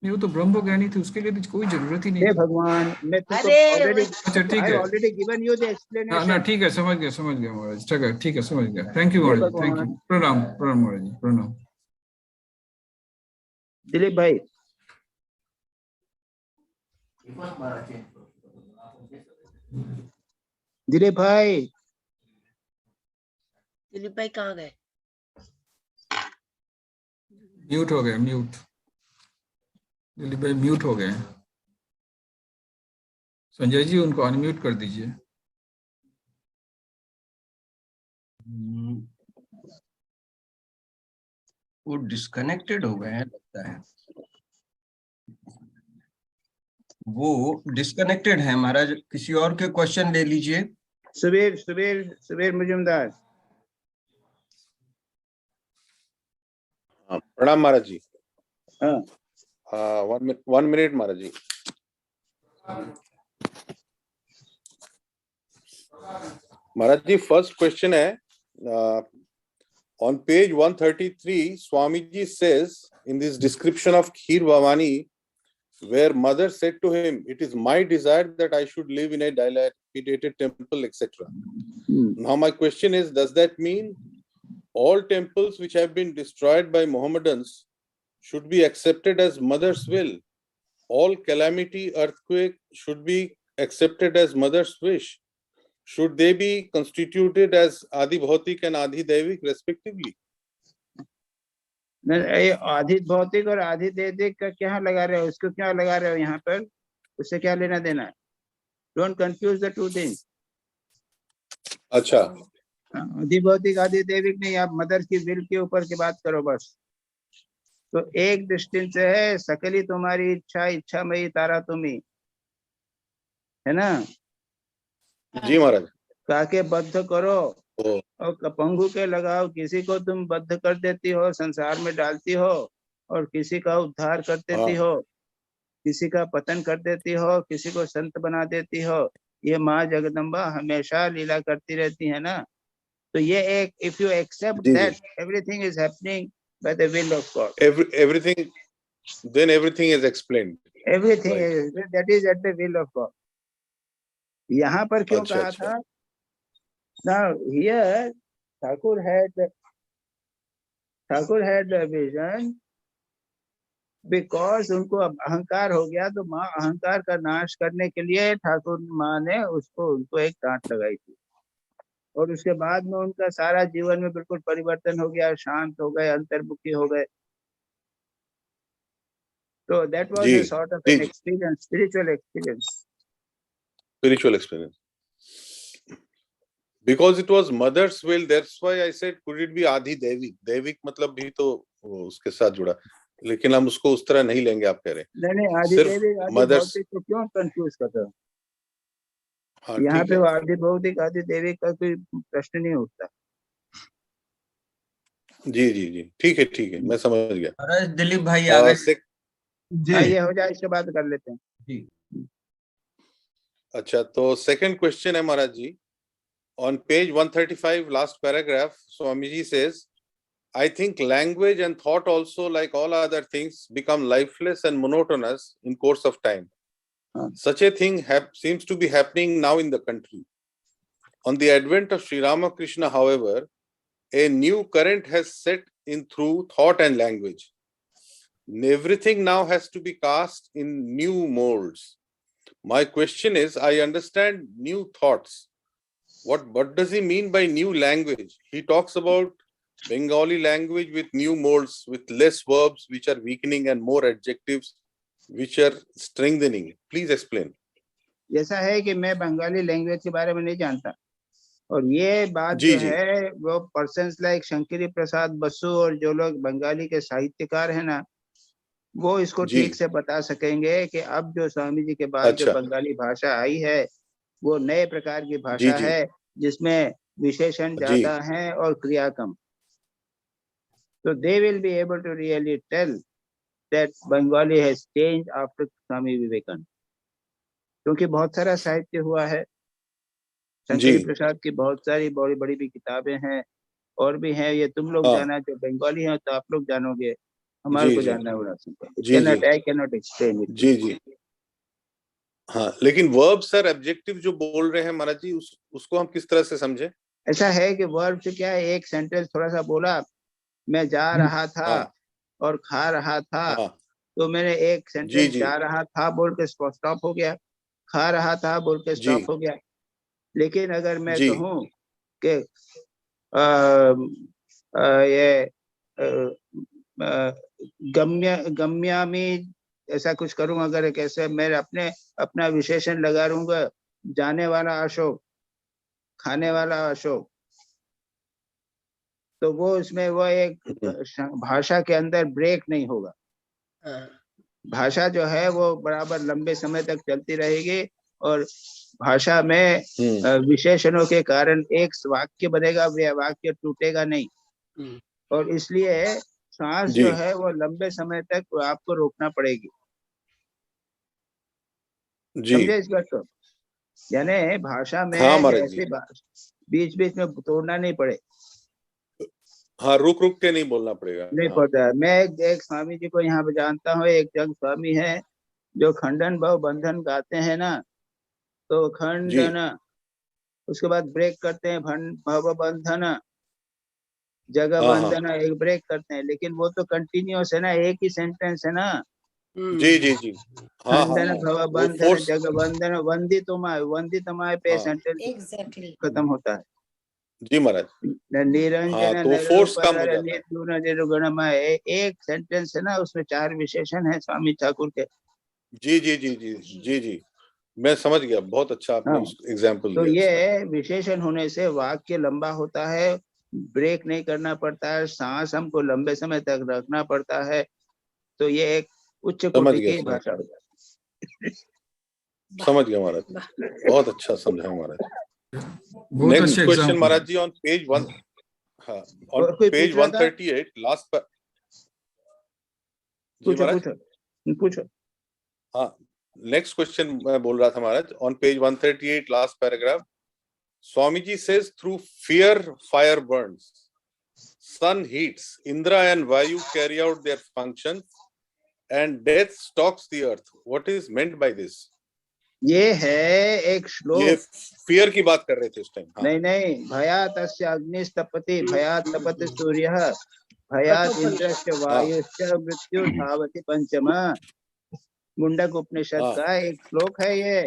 नहीं वो तो ब्रह्म ज्ञानी थे, उसके लिए तो कोई जरूरत ही नहीं हे थी। भगवान, मैं तुमको अरे ऑलरेडी, अच्छा ठीक आई है, ऑलरेडी गिवन यू द ना एक्सप्लेनेशन। ठीक है, समझ गया महाराज, ठीक है समझ गया। थैंक यू हे महाराज जी, थैंक यू। भगवान। प्रणाम प्रणाम महाराज जी, प्रणाम। दिलीप भाई, दिलीप भाई, दिलीप भाई कहाँ गए? म्यूट हो गए, म्यूट। दिलीप भाई म्यूट हो गए। संजय जी उनको अनम्यूट कर दीजिए। वो डिस्कनेक्टेड हो गए हैं लगता है, वो डिस्कनेक्टेड है महाराज। किसी और के क्वेश्चन ले लीजिए। सुबीर मुजुमदार। हाँ, प्रणाम महाराज जी। हाँ, 1 मिनट महाराज जी। महाराज जी फर्स्ट क्वेश्चन है, on page 133 Swamiji says in this description of Kheer Bhavani, where mother said to him, it is my desire that I should live in a dilapidated temple, etc. Now my question is, does that mean all temples which have been destroyed by Mohammedans should be accepted as mother's will? All calamity, earthquake should be accepted as mother's wish? Should they be constituted as Adi Bhautik and Adi Devik respectively? ये आधि भौतिक और आधि दैविक का क्या लगा रहे हो, उसको क्या लगा रहे हो यहाँ पर, उससे क्या लेना देना है? Don't confuse the two things. अच्छा, आधि भौतिक आधि दैविक नहीं, आप मदर की विल के ऊपर की बात करो बस। तो एक दृष्टि से है सकली तुम्हारी इच्छा, इच्छामयी तारा तुम्ही, है ना? जी महाराज। काके बद्ध करो ओ, और कपंगु के लगाओ, किसी को तुम बद्ध कर देती हो, संसार में डालती हो, और किसी का उद्धार कर देती हो, किसी का पतन कर देती हो, किसी को संत बना देती हो। ये माँ जगदम्बा हमेशा लीला करती रहती है ना। तो ये एक, if you accept that everything is happening by the will of God, everything, then everything is explained. Everything Right. Is that is at the will of God. यहाँ पर क्यों अच्छा, कहा अच्छा। था? Now here Thakur had a vision because उनको अब अहंकार हो गया, तो माँ अहंकार का नाश करने के लिए ठाकुर माँ ने उनको एक डांट लगाई थी, और उसके बाद में उनका सारा जीवन में बिल्कुल परिवर्तन हो गया, शांत हो गए, अंतर्मुखी हो गए। तो that was a sort of an experience, spiritual experience. Spiritual experience. Because it was mother's will, that's why I said, could it be Adi Devik? Devik मतलब भी तो उसके साथ जुड़ा, लेकिन हम उसको उस तरह नहीं लेंगे, आप कह रहे हैं। नहीं, आदि देविक आदि भौतिक को क्यों कंफ्यूज करते हो? हाँ, यहाँ ठीक पे है। आदि भौतिक आदि देविक का कोई प्रश्न नहीं उठता। जी जी जी, ठीक है, मैं समझ गया। महाराज दिलीप भाई आ गए। ये हो जाए, इसके बाद कर लेते हैं। जी। अच्छा, तो सेकंड क्वेश्चन है महाराज जी, on page 135 last paragraph, Swamiji says, I think language and thought also, like all other things, become lifeless and monotonous in course of time. Such a thing seems to be happening now in the country. On the advent of Sri Ramakrishna, however, a new current has set in through thought and language. Everything now has to be cast in new molds. My question is, I understand new thoughts. What does he mean by new language? He talks about Bengali language with new molds, with less verbs which are weakening and more adjectives which are strengthening. Please explain. ऐसा है कि मैं बंगाली लैंग्वेज के बारे में नहीं जानता, और ये बात जो है वो पर्सन्स लाइक शंकरी प्रसाद बसु और जो लोग बंगाली के साहित्यकार हैं ना, वो इसको ठीक से बता सकेंगे कि अब जो स्वामी जी के बाद जो बंगाली भाषा आई है वो नए प्रकार की भाषा है, जिसमें विशेषण ज्यादा हैं और क्रिया कम। So they will be able to really tell that Bengali has changed after Swami Vivekananda. क्योंकि बहुत सारा साहित्य हुआ है, शंकरी प्रसाद की बहुत सारी बड़ी बड़ी भी किताबें हैं और भी हैं, ये तुम लोग जाना, जो बंगाली हैं तो आप लोग जानोगे, हमारे को जानना होगा। I cannot explain it. जी हाँ, लेकिन वर्ब सर ऑब्जेक्टिव जो बोल रहे हैं महाराज जी, उसको हम किस तरह से समझे? ऐसा है कि वर्ब से क्या है, एक सेंटेंस थोड़ा सा बोला, मैं जा रहा था और खा रहा था, तो मैंने एक सेंटेंस जा रहा था बोल के स्टॉप हो गया, खा रहा था बोल के स्टॉप हो गया। लेकिन अगर मैं कहूँ कि ये गम्यामी ऐसा कुछ करूं, अगर कैसे मैं अपना विशेषण लगा दूंगा, जाने वाला अशोक, खाने वाला अशोक, तो वो इसमें वो एक भाषा के अंदर ब्रेक नहीं होगा। भाषा जो है वो बराबर लंबे समय तक चलती रहेगी और भाषा में विशेषणों के कारण एक वाक्य बनेगा, वाक्य टूटेगा नहीं। और इसलिए सांस जो है वो लंबे समय तक आपको रोकना पड़ेगी। समझे इस बात को? यानी भाषा में ऐसे बीच बीच में तोड़ना नहीं पड़े। हाँ, रुक के नहीं बोलना पड़ेगा। नहीं पड़ता। मैं एक स्वामी जी को यहाँ पे जानता हूँ, एक जंग स्वामी है जो खंडन भव बंधन गाते हैं ना, तो खंडन, उसके बाद ब्रेक करते हैं, भव बंधन, जगह बंधन, एक ब्रेक करते हैं, लेकिन वो तो कंटिन्यूअस है ना, एक ही सेंटेंस है ना। जी खंडन भव बंधन जगह बंधन वंदितमाय पे सेंटेंस खत्म होता है। जी महाराज। निरंजन तो फोर्स कम हो जाता है। एक सेंटेंस है ना, उसमें 4 विशेषण है स्वामी ठाकुर के। जी मैं समझ गया, बहुत अच्छा आपने एग्जांपल दिया। तो ये विशेषण होने से वाक्य लंबा होता है, ब्रेक नहीं करना पड़ता है, सांस हमको लंबे समय तक रखना पड़ता है, तो ये एक उच्च कोटि की भाषा हो जाती है। समझ गया महाराज, बहुत अच्छा समझा Maharaj. Next question Maharaj ji on page 1, हाँ ऑन पेज 138 लास्ट पर। पूछो। हाँ, नेक्स्ट क्वेश्चन मैं बोल रहा था Maharaj, on page 138 last paragraph, Swami ji says through fear fire burns, sun heats, Indra and Vayu carry out their functions and death stalks the earth. What is meant by this? ये है एक श्लोक। ये फियर की बात कर रहे थे उस टाइम। नहीं, भयात तस्य अग्निस्तपति, भयात तपति सूर्यः, भयात इंद्रश्च वायुश्च मृत्यु धावति पंचमा। मुंडक उपनिषद का एक श्लोक है ये।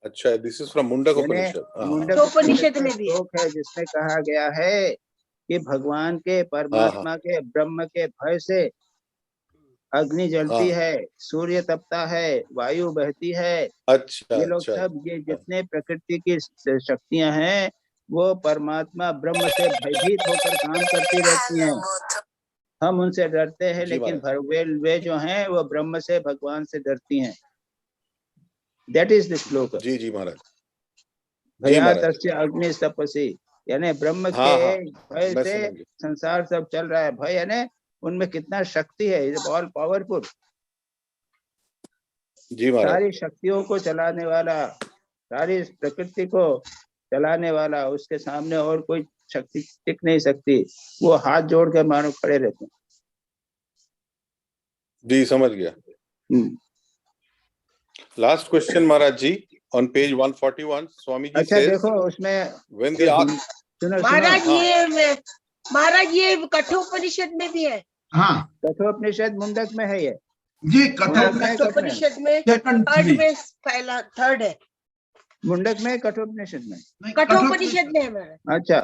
अच्छा, दिस इज फ्रॉम मुंडक उपनिषद। मुंडक उपनिषद में भी श्लोक है जिसमें कहा गया है कि भगवान के, परमात्मा के, ब्रह्म के भय से अग्नि जलती है, सूर्य तपता है, वायु बहती है। अच्छा, ये लोग सब, ये जितने प्रकृति की शक्तियां हैं वो परमात्मा ब्रह्म से भयभीत होकर काम करती रहती हैं। हम उनसे डरते हैं, लेकिन वे जो हैं वो ब्रह्म से, भगवान से डरती हैं। दैट इज द श्लोक। जी महाराज। भयातस्य अग्नि तपसी, यानी ब्रह्म के भय से संसार सब चल रहा है। भय यानी उनमें कितना शक्ति है, इज ऑल पावरफुल। जी महाराज। सारी शक्तियों को चलाने वाला, सारी प्रकृति को चलाने वाला, उसके सामने और कोई शक्ति टिक नहीं सकती। वो हाथ जोड़ के मानो खड़े रहते हैं। जी समझ गया। Last question Maharaj ji on page 141, स्वामी जी अच्छा देखो उसमें महाराज ये कठोपनिषद में भी है। हाँ, कठोपनिषद मुंडक में है ये जी। कठोपनिषद में थर्ड है। मुंडक में, कठोपनिषद में, कठोपनिषद में है। अच्छा,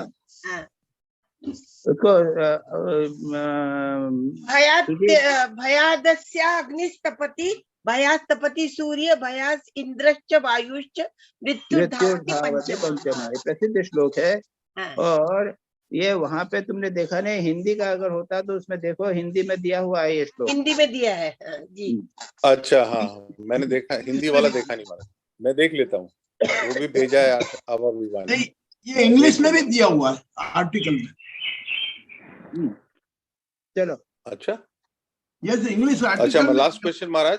उसको भयादस्य अग्निस्तपति, भयास्तपति सूर्य, भयास इंद्रश्च वायुश्च मृत्युर्धावति पंचमा। प्रसिद्ध श्लोक है। और ये वहां पे तुमने देखा नहीं, हिंदी का अगर होता तो उसमें देखो, हिंदी में दिया हुआ है ये श्लोक। हिंदी में दिया है जी। अच्छा, हाँ मैंने देखा, हिंदी वाला देखा नहीं महाराज, मैं देख लेता हूँ, वो भी भेजा है अब। नहीं, ये इंग्लिश में भी दिया हुआ है आर्टिकल में। चलो अच्छा Yes, English अच्छा article. लास्ट क्वेश्चन महाराज,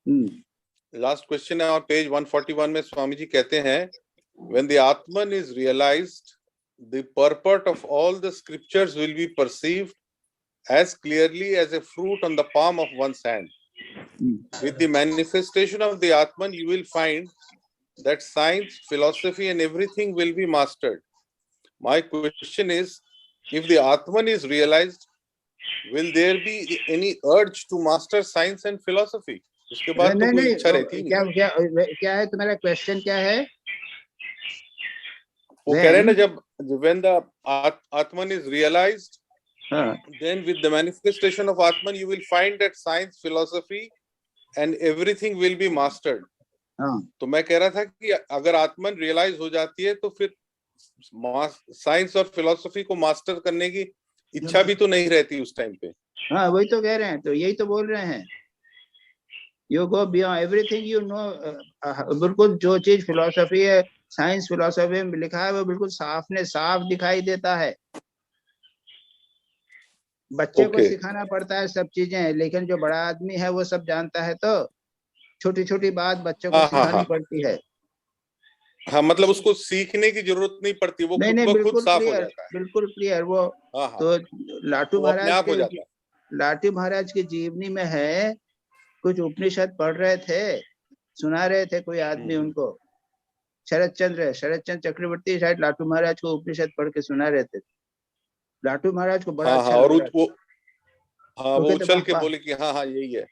हम्म, लास्ट क्वेश्चन है और पेज 141 में स्वामी जी कहते हैं when the Atman is realized, the purport of all the scriptures will be perceived as clearly as a fruit on the palm of one's hand. With the manifestation of the Atman, you will find that science, philosophy, and everything will be mastered. My question is, if the Atman is realized, will there be any urge to master science and philosophy? उसके बाद तो नहीं कोई नहीं, इच्छा रहती क्या नहीं। क्या क्या है तुम्हारा क्वेश्चन, क्या है? वो कह रहे हैं ना, जब when the Atman is realized, हाँ, then with the manifestation of Atman, you will find that science, philosophy, and everything will be mastered. हाँ, तो मैं कह रहा था कि अगर आत्मन रियलाइज हो जाती है तो फिर साइंस और फिलोसफी को मास्टर करने की इच्छा भी तो नहीं रहती उस टाइम पे। हाँ, वही तो कह रहे हैं, तो यही तो बोल रहे हैं, you go beyond everything you know. बिल्कुल जो चीज फिलोसफी है, साइंस फिलोसफी में लिखा है, वो बिल्कुल साफ ने साफ दिखाई देता है। बच्चे को Okay. सिखाना पड़ता है सब चीजें, लेकिन जो बड़ा आदमी है वो सब जानता है, तो छोटी छोटी बात बच्चों को हाँ, हाँ, सिखानी हाँ। पड़ती है। हाँ, मतलब उसको सीखने की जरूरत नहीं पड़ती, वो नहीं खुद नहीं, ब खुद बिल्कुल साफ हो क्लियर, जाता है। बिल्कुल क्लियर। वो हाँ, हाँ, तो लाटू वो अपने महाराज आप हो के, जाता है। लाटू महाराज की जीवनी में है, कुछ उपनिषद पढ़ रहे थे, सुना रहे थे कोई आदमी उनको, शरद चंद्र चक्रवर्ती शायद लाटू महाराज को उपनिषद पढ़ के सुना रहे थे। लाटू महाराज को बड़ा हाँ, अच्छा हाँ, और लग रहा वो हाँ वो वो कहते, उछल वाह, के वाह। बोले कि हाँ हाँ यही है।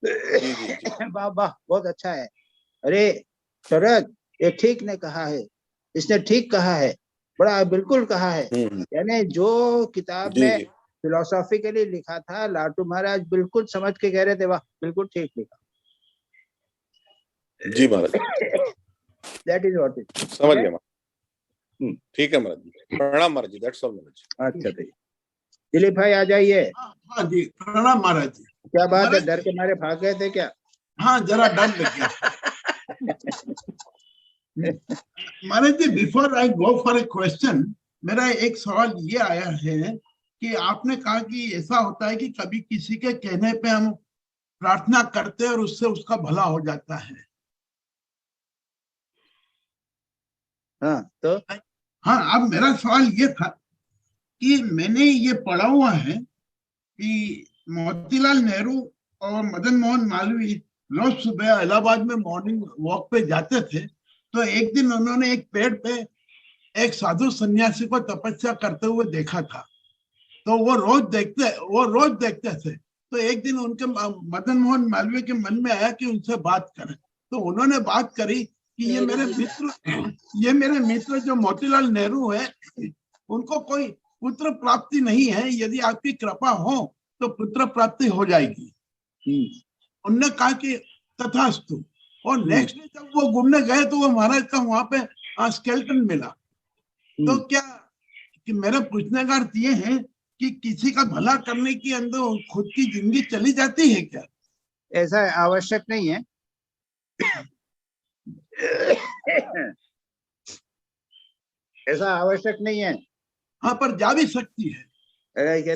जी जी जी। वाह वाह, बहुत अच्छा है। अरे शरद, ये ठीक ने कहा है, इसने ठीक कहा है, बड़ा बिल्कुल कहा है। यानी जो किताब जी में जी फिलोसॉफिकली लिखा था, लाटू महाराज बिल्कुल समझ के कह रहे थे, वाह बिल्कुल ठीक लिखा। जी महाराज, दैट इज व्हाट इट। समझ गया महाराज। ठीक है महाराज जी, प्रणाम महाराज जी, दैट्स ऑल महाराज। अच्छा भैया, दिलीप भाई आ जाइए। हाँ जी, प्रणाम महाराज जी। क्या बात है, महाराज डर के मारे भाग गए थे क्या? हाँ, जरा डर लग गया। Maharaj ji, before I go for a question, मेरा एक सवाल ये आया है कि आपने कहा कि ऐसा होता है कि कभी किसी के कहने पे हम प्रार्थना करते हैं और उससे उसका भला हो जाता है। हाँ, तो हाँ, अब मेरा सवाल ये था कि मैंने ये पढ़ा हुआ है कि मोतीलाल नेहरू और मदन मोहन मालवीय रोज सुबह इलाहाबाद में मॉर्निंग वॉक पे जाते थे, तो एक दिन उन्होंने एक पेड़ पे एक साधु सन्यासी को तपस्या करते हुए देखा था। तो वो रोज देखते थे। तो एक दिन उनके मदन मोहन मालवीय के मन में आया कि उनसे बात करें। तो उन्होंने बात करी कि ये मेरे मित्र जो मोतीलाल नेहरू है, उनको कोई पुत्र प्राप्ति नहीं है, यदि आपकी कृपा हो तो पुत्र प्राप्ति हो जाएगी। उन्होंने कहा कि तथास्तु। और नेक्स्ट डे जब वो घूमने गए तो वो महाराज का वहां पे स्केलेटन मिला। तो क्या कि मेरा पूछने का अर्थ ये है कि किसी का भला करने के अंदर खुद की जिंदगी चली जाती है क्या? ऐसा आवश्यक नहीं है। ऐसा आवश्यक नहीं है। हाँ, पर जा भी सकती है।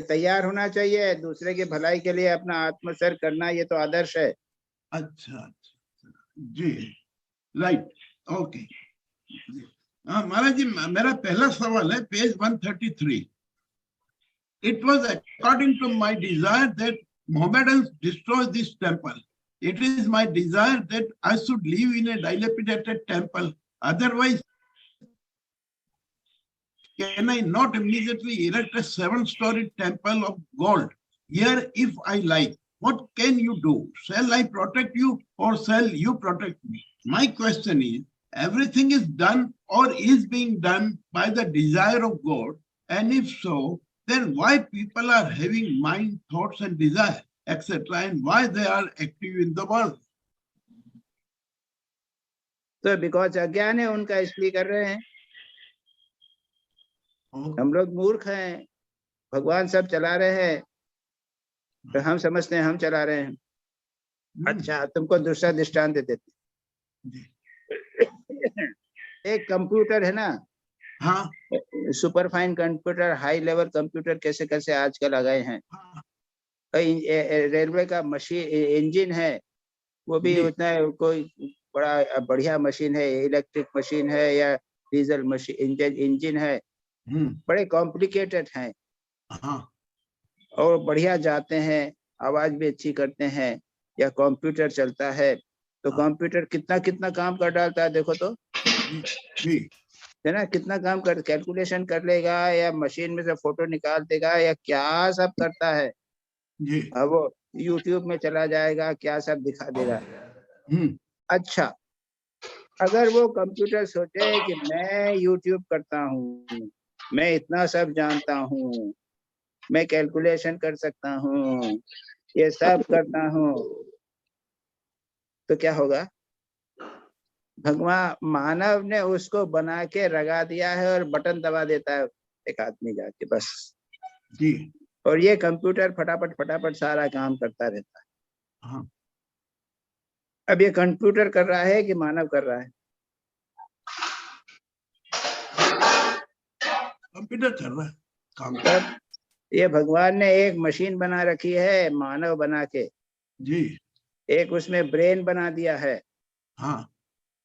तैयार होना चाहिए दूसरे की भलाई के लिए, अपना आत्मसर करना, ये तो आदर्श है। अच्छा जी, राइट, ओके। हाँ महाराज जी, मेरा पहला सवाल है page 133। It was according to my desire that Mohammedans destroy this temple. It is my desire that I should live in a dilapidated temple. Otherwise, can I not immediately erect a 7-story temple of gold here if I like? What can you do? Shall I protect you or shall you protect me? My question is, everything is done or is being done by the desire of God, and if so, then why people are having mind, thoughts and desire, etc., and why they are active in the world? तो बिकॉज अज्ञान है उनका, इसलिए कर रहे हैं। हम लोग मूर्ख हैं, भगवान सब चला रहे हैं तो हम समझते हैं हम चला रहे हैं। अच्छा, तुमको दूसरा दृष्टांत दे देते। एक कंप्यूटर है ना, हाँ super fine computer, high level computer कैसे कैसे आजकल आ गए हैं। हाँ रेलवे का मशीन इंजन है, वो भी जी। उतना कोई बड़ा बढ़िया मशीन है, इलेक्ट्रिक मशीन है या डीजल मशीन इंजन है, बड़े कॉम्प्लिकेटेड हैं हाँ और बढ़िया जाते हैं, आवाज भी अच्छी करते हैं, या कंप्यूटर चलता है तो हाँ। कंप्यूटर कितना कितना काम कर डालता है, देखो तो, जी है ना, कितना काम कर, कैलकुलेशन कर लेगा या मशीन में से फोटो निकाल देगा या क्या सब करता है। जी। अब वो यूट्यूब में चला जाएगा, क्या सब दिखा देगा। अच्छा, अगर वो कंप्यूटर सोचे कि मैं यूट्यूब करता हूँ, मैं इतना सब जानता हूँ, मैं कैलकुलेशन कर सकता हूँ, ये सब करता हूँ, तो क्या होगा? भगवान मानव ने उसको बना के लगा दिया है और बटन दबा देता है एक आदमी जाके, बस। जी और ये कंप्यूटर फटाफट फटाफट सारा काम करता रहता है। हाँ। अब ये कंप्यूटर कर रहा है कि मानव कर रहा है? कंप्यूटर कर रहा है काम। तब ये भगवान ने एक मशीन बना रखी है मानव बना के, जी एक उसमें ब्रेन बना दिया है, हाँ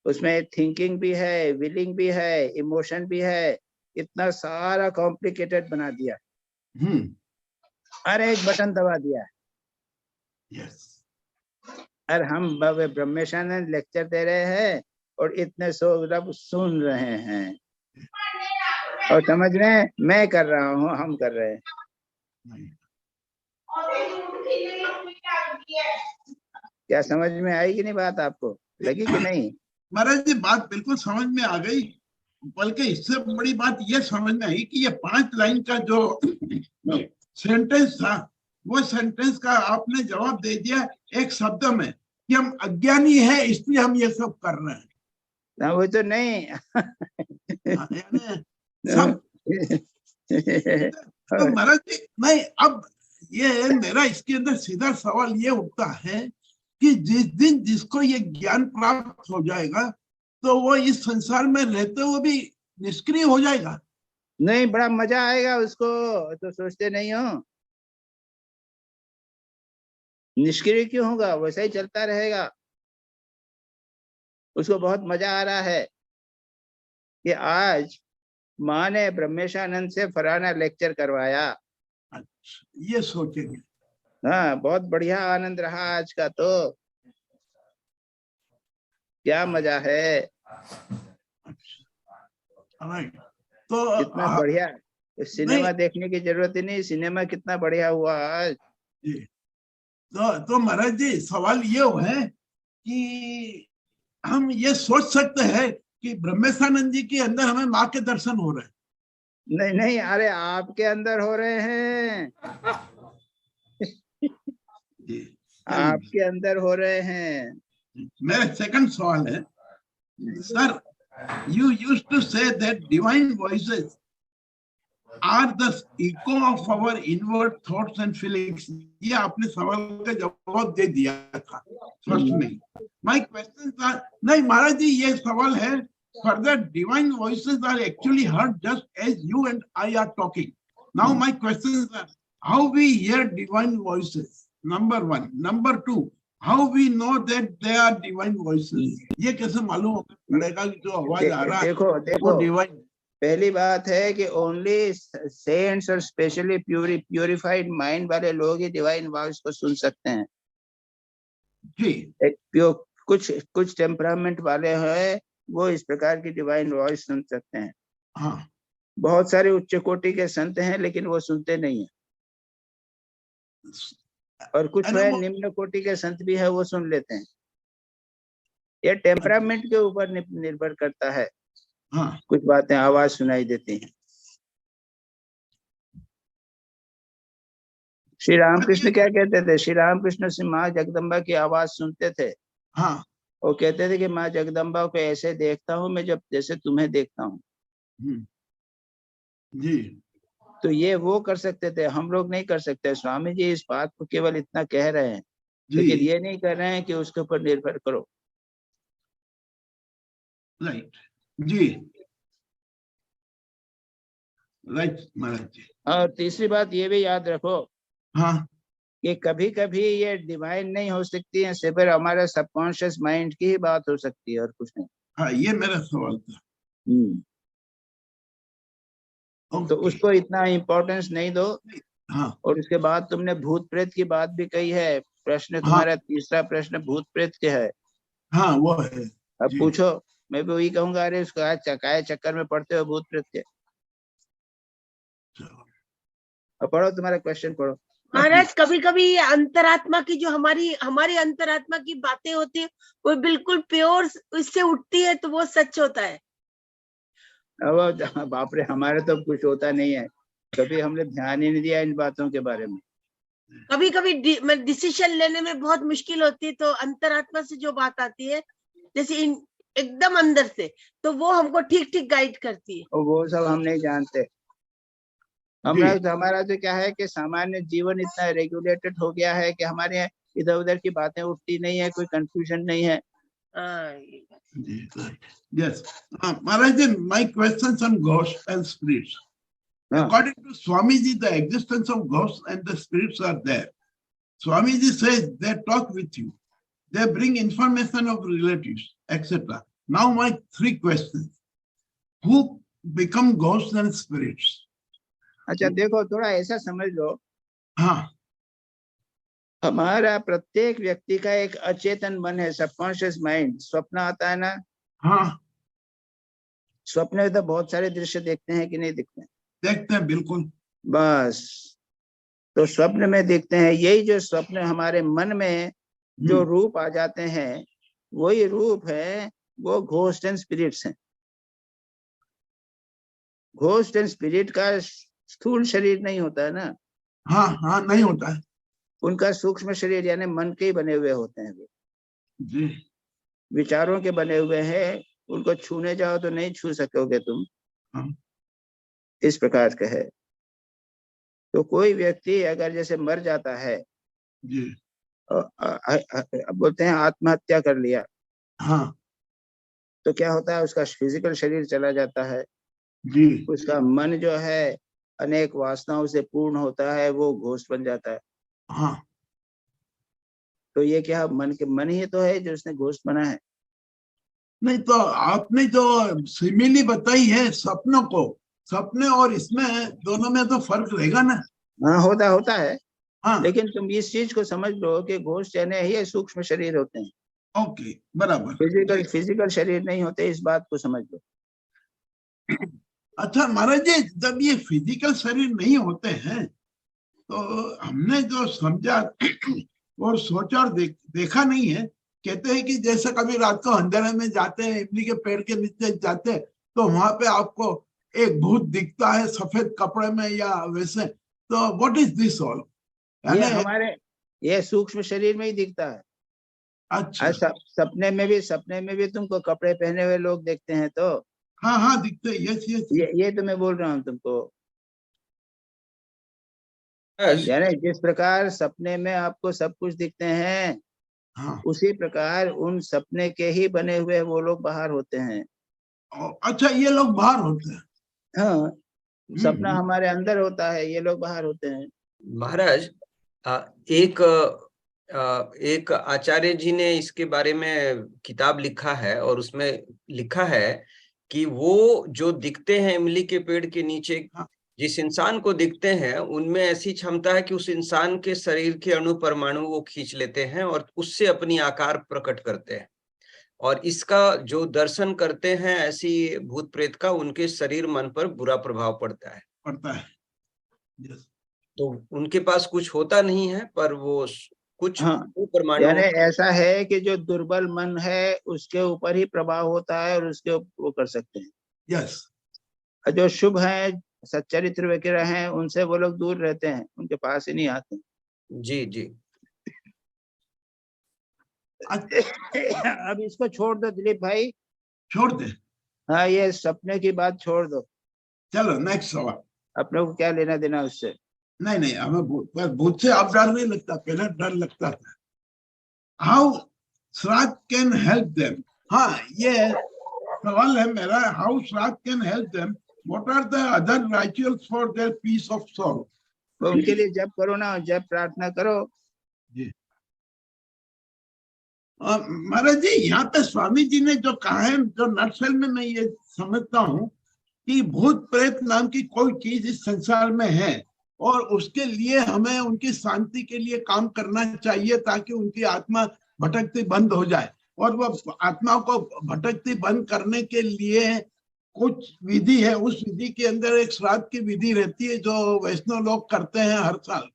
उसमें थिंकिंग भी है, विलिंग भी है, इमोशन भी है, इतना सारा कॉम्प्लिकेटेड बना दिया, और एक बटन दबा दिया है। यस। और हम ब्रह्मेशानंद लेक्चर दे रहे हैं और इतने लोग सुन रहे हैं और समझ रहे हैं मैं कर रहा हूँ, हम कर रहे हैं। क्या समझ में आई कि नहीं बात? आपको लगी कि नहीं? महाराज जी बात बिल्कुल समझ में आ गई, बल्कि इससे बड़ी बात ये समझ में आई कि ये 5 लाइन का जो सेंटेंस था, वो सेंटेंस का आपने जवाब दे दिया एक शब्द में कि हम अज्ञानी है इसलिए हम ये सब कर रहे हैं। ना, वो तो नहीं। यानी सब। तो महाराज जी नहीं, अब ये मेरा इसके अंदर सीधा सवाल ये उठता है कि जिस दिन जिसको ये ज्ञान प्राप्त हो जाएगा तो वो इस संसार में रहते हुए भी निष्क्रिय हो जाएगा। नहीं, बड़ा मजा आएगा उसको, तो सोचते नहीं हो? निष्क्रिय क्यों होगा? वैसा ही चलता रहेगा। उसको बहुत मजा आ रहा है कि आज माँ ने ब्रह्मेशानंद से फलाना लेक्चर करवाया। अच्छा, ये सोचेंगे। हाँ, बहुत बढ़िया आनंद रहा आज का, तो क्या मजा है। तो कितना बढ़िया, सिनेमा नहीं, देखने की जरूरत ही नहीं, सिनेमा कितना बढ़िया हुआ आज। जी। तो महाराज जी सवाल ये है कि हम ये सोच सकते हैं कि ब्रह्मेशानंद जी के अंदर हमें माँ के दर्शन हो रहे हैं? नहीं नहीं, अरे आपके अंदर हो रहे हैं। जी। आपके अंदर हो रहे हैं। मेरा सेकंड सवाल है, sir, you used to say that divine voices are the echo of our inward thoughts and feelings. ये आपने सवाल का जवाब दे दिया था फर्स्ट में। My questions are, नहीं महाराज जी ये सवाल है, further divine voices are actually heard just as you and I are talking. Now my questions are, how we hear divine voices? Number one. Number two, how we know that they are divine voices? ये कैसे मालूम पड़ेगा कि जो आवाज आ रहा है वो डिवाइन? पहली बात है कि ओनली सेंट्स और स्पेशली प्यूरिफाइड माइंड वाले लोग ही डिवाइन वॉइस को सुन सकते हैं। जी। कुछ टेम्परामेंट वाले हैं वो इस प्रकार की डिवाइन वॉइस सुन सकते हैं। हाँ। बहुत सारे उच्च कोटि के संत हैं लेकिन वो सुनते नहीं है, और कुछ है निम्न कोटि के संत भी है वो सुन लेते हैं। ये टेम्परामेंट के ऊपर निर्भर करता है। हाँ। कुछ बातें आवाज सुनाई देती हैं। श्री रामकृष्ण क्या कहते थे? श्री रामकृष्ण से माँ जगदम्बा की आवाज सुनते थे। हाँ। वो कहते थे कि माँ जगदम्बा को ऐसे देखता हूँ मैं जब जैसे तुम्हें देखता हूँ। जी। तो ये वो कर सकते थे, हम लोग नहीं कर सकते। स्वामी जी इस बात को केवल इतना कह रहे हैं, लेकिन ये नहीं कर रहे हैं कि उसके ऊपर निर्भर करो। राइट। जी। राइट महाराज जी। और तीसरी बात ये भी याद रखो हाँ कि कभी कभी ये डिवाइन नहीं हो सकती है, सिर्फ हमारे सबकॉन्शियस माइंड की ही बात हो सकती है और कुछ नहीं। हाँ, ये मेरा सवाल था। तो ओके। उसको इतना इम्पोर्टेंस नहीं दो। हाँ और उसके बाद तुमने भूत प्रेत की बात भी कही है, प्रश्न हाँ तुम्हारा तीसरा प्रश्न भूत प्रेत के है। हाँ, वो है अब जी। पूछो, मैं भी वही कहूंगा, अरे उसको आज चकाए चक्कर में पढ़ते हो भूत प्रेत के। चलो। अब पढ़ो, तुम्हारा क्वेश्चन पढ़ो। महाराज कभी कभी ये अंतरात्मा की जो हमारी अंतरात्मा की बातें होती है वो बिल्कुल प्योर इससे उठती है, तो वो सच होता है। अब बाप रे, हमारे तो कुछ होता नहीं है, कभी हमने ध्यान ही नहीं दिया इन बातों के बारे में। कभी कभी डिसीजन लेने में बहुत मुश्किल होती है, तो अंतरात्मा से जो बात आती है जैसे एकदम अंदर से, तो वो हमको ठीक ठीक गाइड करती है। और वो सब हम नहीं जानते। हमारा तो क्या है कि सामान्य जीवन इतना रेगुलेटेड हो गया है कि हमारे यहाँ इधर उधर की बातें उठती नहीं है, कोई कंफ्यूजन नहीं है। Yes. Maharaj, my questions on ghosts and spirits. हाँ। According to Swamiji, the existence of ghosts and the spirits are there. Swamiji says they talk with you. They bring information of relatives, etc. Now my three questions. Who become ghosts and spirits? अच्छा देखो, थोड़ा ऐसा समझ लो, हाँ हमारा प्रत्येक व्यक्ति का एक अचेतन मन है, सबकॉन्शियस माइंड। स्वप्न आता है ना, हाँ, स्वप्न में तो बहुत सारे दृश्य देखते हैं कि नहीं दिखते हैं? देखते हैं बिल्कुल। बस, तो स्वप्न में देखते हैं। यही जो स्वप्न हमारे मन में जो रूप आ जाते हैं, वही रूप है, वो घोस्ट एंड स्पिरिट्स हैं। घोस्ट एंड स्पिरिट का स्थूल शरीर नहीं होता है ना, हाँ हाँ, नहीं होता है उनका सूक्ष्म शरीर यानी मन के ही बने हुए होते हैं। वो जी। विचारों के बने हुए हैं, उनको छूने जाओ तो नहीं छू सकोगे तुम। हाँ। इस प्रकार का है। तो कोई व्यक्ति अगर जैसे मर जाता है जी। बोलते हैं आत्महत्या कर लिया, हाँ तो क्या होता है, उसका फिजिकल शरीर चला जाता है, जी। उसका मन जो है अनेक वासनाओं से पूर्ण होता है, वो घोस्ट बन जाता है। हाँ, तो ये क्या मन ही तो है जो उसने घोस्ट बना है। नहीं तो आपने जो सिमिली बताई है सपनों को, सपने और इसमें दोनों में तो फर्क रहेगा ना। हाँ, होता है। हाँ, लेकिन तुम इस चीज को समझ लो कि घोस्ट यानी ही सूक्ष्म शरीर होते हैं। ओके, बराबर। फिजिकल शरीर नहीं होते, इस बात को समझ लो। अच्छा महाराज जी, जब ये फिजिकल शरीर नहीं होते हैं तो हमने जो समझा और सोचा और देखा नहीं है, कहते हैं कि जैसे कभी रात को अंधेरे में जाते हैं, इमली के पेड़ के नीचे जाते हैं, तो वहां पे आपको एक भूत दिखता है सफेद कपड़े में या वैसे। तो व्हाट इज दिस ऑल? ये हमारे ये सूक्ष्म शरीर में ही दिखता है। अच्छा, सपने में भी तुमको कपड़े पहने हुए लोग देखते हैं। तो हाँ हाँ, दिखते हैं। यस यस, ये तो मैं बोल रहा हूँ तुमको। Yes. यानी जिस प्रकार सपने में आपको सब कुछ दिखते हैं, हाँ। उसी प्रकार उन सपने के ही बने हुए वो लोग बाहर होते हैं। अच्छा, ये लोग बाहर होते हैं। हाँ, सपना हमारे अंदर होता है, ये लोग बाहर होते हैं। महाराज, एक आचार्य जी ने इसके बारे में किताब लिखा है और उसमें लिखा है कि वो जो दिखते हैं इमली के पेड़ के नीचे, जिस इंसान को दिखते हैं, उनमें ऐसी क्षमता है कि उस इंसान के शरीर के अणु परमाणु वो खींच लेते हैं और उससे अपनी आकार प्रकट करते हैं। और इसका जो दर्शन करते हैं ऐसी भूत प्रेत का, उनके शरीर मन पर बुरा प्रभाव पड़ता है। yes. तो उनके पास कुछ होता नहीं है, पर वो कुछ परमाणु, यानी ऐसा है कि जो दुर्बल मन है उसके ऊपर ही प्रभाव होता है और उसके वो कर सकते हैं। yes. जो शुभ है, सच्चरित्र वगैरह हैं, उनसे वो लोग दूर रहते हैं, उनके पास ही नहीं आते। जी जी। अब इसको छोड़ दो दिलीप भाई, छोड़ दे। हाँ, ये सपने की बात छोड़ दो। चलो नेक्स्ट सवाल। अपने को क्या लेना देना उससे? नहीं, हमें भूत से अब डर नहीं लगता, पहले डर लगता था। हाउ श्राद्ध कैन हेल्प देम? हाँ, ये सवाल है मेरा। हाउ श्राद्ध can help them what are the other rituals for their peace of soul? तो उनके लिए जप करो ना, जप प्रार्थना करो। महाराज जी, यहाँ पे स्वामी जी ने जो कहा है, जो नक्सल में मैं ये समझता हूँ कि भूत प्रेत नाम की कोई चीज इस संसार में है और उसके लिए हमें उनकी शांति के लिए काम करना चाहिए ताकि उनकी आत्मा भटकती बंद हो जाए। और वो आत्मा को भटकती बंद करने के लिए कुछ विधि है, उस विधि के अंदर एक श्राद्ध की विधि रहती है जो वैष्णव लोग करते हैं हर साल।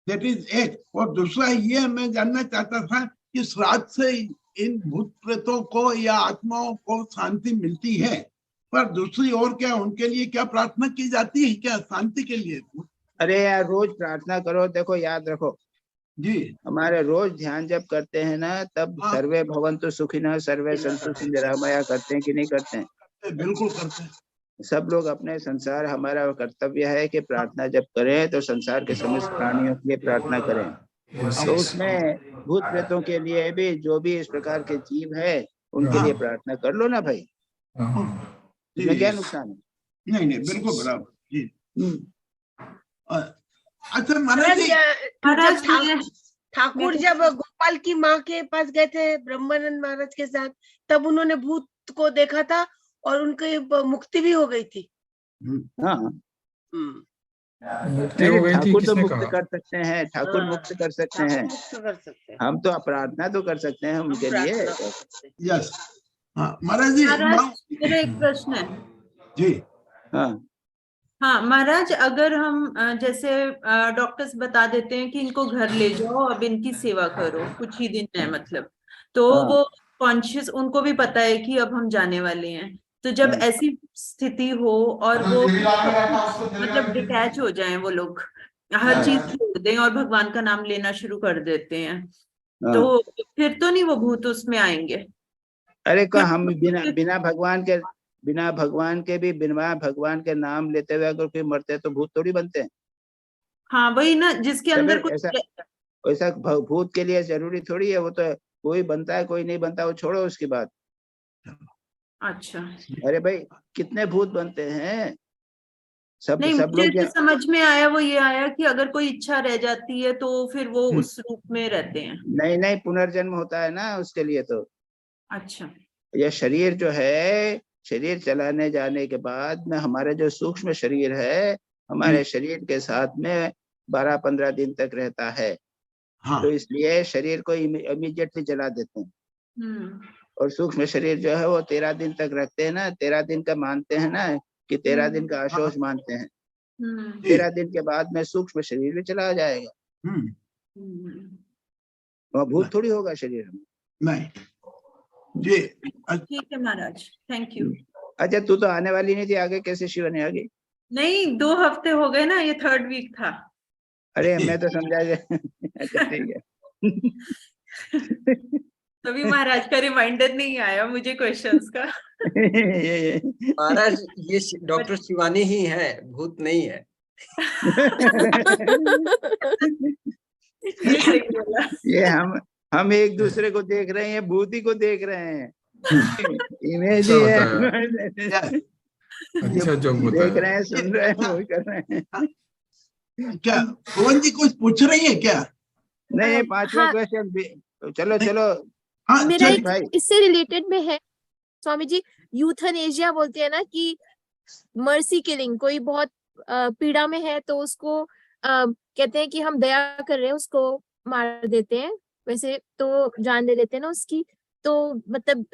दैट इज एक। और दूसरा ये मैं जानना चाहता था कि श्राद्ध से इन भूत प्रेतों को या आत्माओं को शांति मिलती है, पर दूसरी ओर क्या उनके लिए क्या प्रार्थना की जाती है क्या शांति के लिए? अरे यार, रोज प्रार्थना करो। देखो, याद रखो जी, हमारे रोज ध्यान जब करते हैं ना, तब सर्वे भवन्तु सुखिनः सर्वे सन्तु निरामया करते हैं कि नहीं करते हैं? बिल्कुल करते हैं। सब लोग अपने संसार, हमारा कर्तव्य है कि प्रार्थना जब करें तो संसार के समस्त प्राणियों के लिए प्रार्थना करें। तो उसमें भूत प्रेतों के लिए भी, जो भी इस प्रकार के जीव है, उनके लिए प्रार्थना कर लो ना भाई। इसमें क्या नुकसान है? नहीं नहीं, बिल्कुल बराबर जी। अच्छा महाराज जी, ठाकुर जब गोपाल की माँ के पास गए थे ब्रह्मानंद महाराज के साथ, तब उन्होंने भूत को देखा था और उनकी मुक्ति भी हो गई थी। हाँ, मुक्ति हो गई थी, ठाकुर तो किसने मुक्त कहा? कर सकते हैं, ठाकुर मुक्त कर सकते हैं। मुक्त कर सकते हैं। हम तो प्रार्थना तो कर सकते हैं उनके लिए। यस। हाँ महाराज जी, मेरा एक प्रश्न है जी। हाँ हाँ महाराज, अगर हम जैसे डॉक्टर्स बता देते हैं कि इनको घर ले जाओ, अब इनकी सेवा करो, कुछ ही दिन है मतलब, तो हाँ। वो कॉन्शियस, उनको भी पता है कि अब हम जाने वाले हैं, तो जब हाँ। ऐसी स्थिति हो और वो मतलब डिटैच हो जाएं, वो लोग हर चीज छोड़ दें और भगवान का नाम लेना शुरू कर देते हैं, तो फिर तो नहीं वो भूत उसमें आएंगे? अरे का हम बिना भगवान के नाम लेते हुए अगर कोई मरते हैं तो भूत थोड़ी बनते हैं। हाँ वही ना, जिसके अंदर कुछ ऐसा भूत के लिए जरूरी थोड़ी है, वो तो कोई बनता है कोई नहीं बनता, वो छोड़ो उसकी बात। अच्छा, अरे भाई, कितने भूत बनते हैं, सब नहीं सब मुझे लोग जो समझ में आया वो ये आया कि अगर कोई इच्छा रह जाती है तो फिर वो उस रूप में रहते हैं। नहीं, पुनर्जन्म होता है ना उसके लिए। तो अच्छा, यह शरीर जो है, शरीर चलाने जाने के बाद में हमारा जो सूक्ष्म शरीर है, हमारे शरीर के साथ में 12-15 दिन तक रहता है। हाँ। तो इसलिए शरीर को इमीडिएटली जला देते हैं। और सूक्ष्म शरीर जो है वो 13 दिन तक रखते हैं ना, 13 दिन का मानते हैं ना कि 13 दिन का आशोच मानते हैं। 13 दिन के बाद में सूक्ष्म शरीर में चला जाएगा। वह भूत थोड़ी होगा शरीर में। नहीं जी, ठीक है महाराज, थैंक यू। अच्छा, तू तो आने वाली नहीं थी, आगे कैसे शिवानी आ गई? नहीं, 2 हफ्ते हो गए ना, ये 3rd वीक था। अरे मैं तो समझा। अच्छा ठीक है। तभी महाराज का रिमाइंडर नहीं आया मुझे क्वेश्चंस का। महाराज ये डॉक्टर शिवानी ही है, भूत नहीं है। ये सही बोला। ये हम एक दूसरे को देख रहे हैं, भूति को देख रहे हैं। इमेज ही है। अच्छा जो देख रहे हैं, सुन रहे हैं, वो कर रहे हैं। क्या भुवन जी कुछ पूछ रही है क्या? नहीं, 5वां क्वेश्चन। चलो। हाँ, मेरा चल एक भाई। इससे रिलेटेड में है स्वामी जी। यूथनेशिया बोलते हैं ना कि मर्सी किलिंग, कोई बहुत पीड़ा में है तो उसको कहते हैं कि हम दया कर रहे हैं, उसको मार देते हैं, वैसे तो जान दे देते हैं ना उसकी। तो मतलब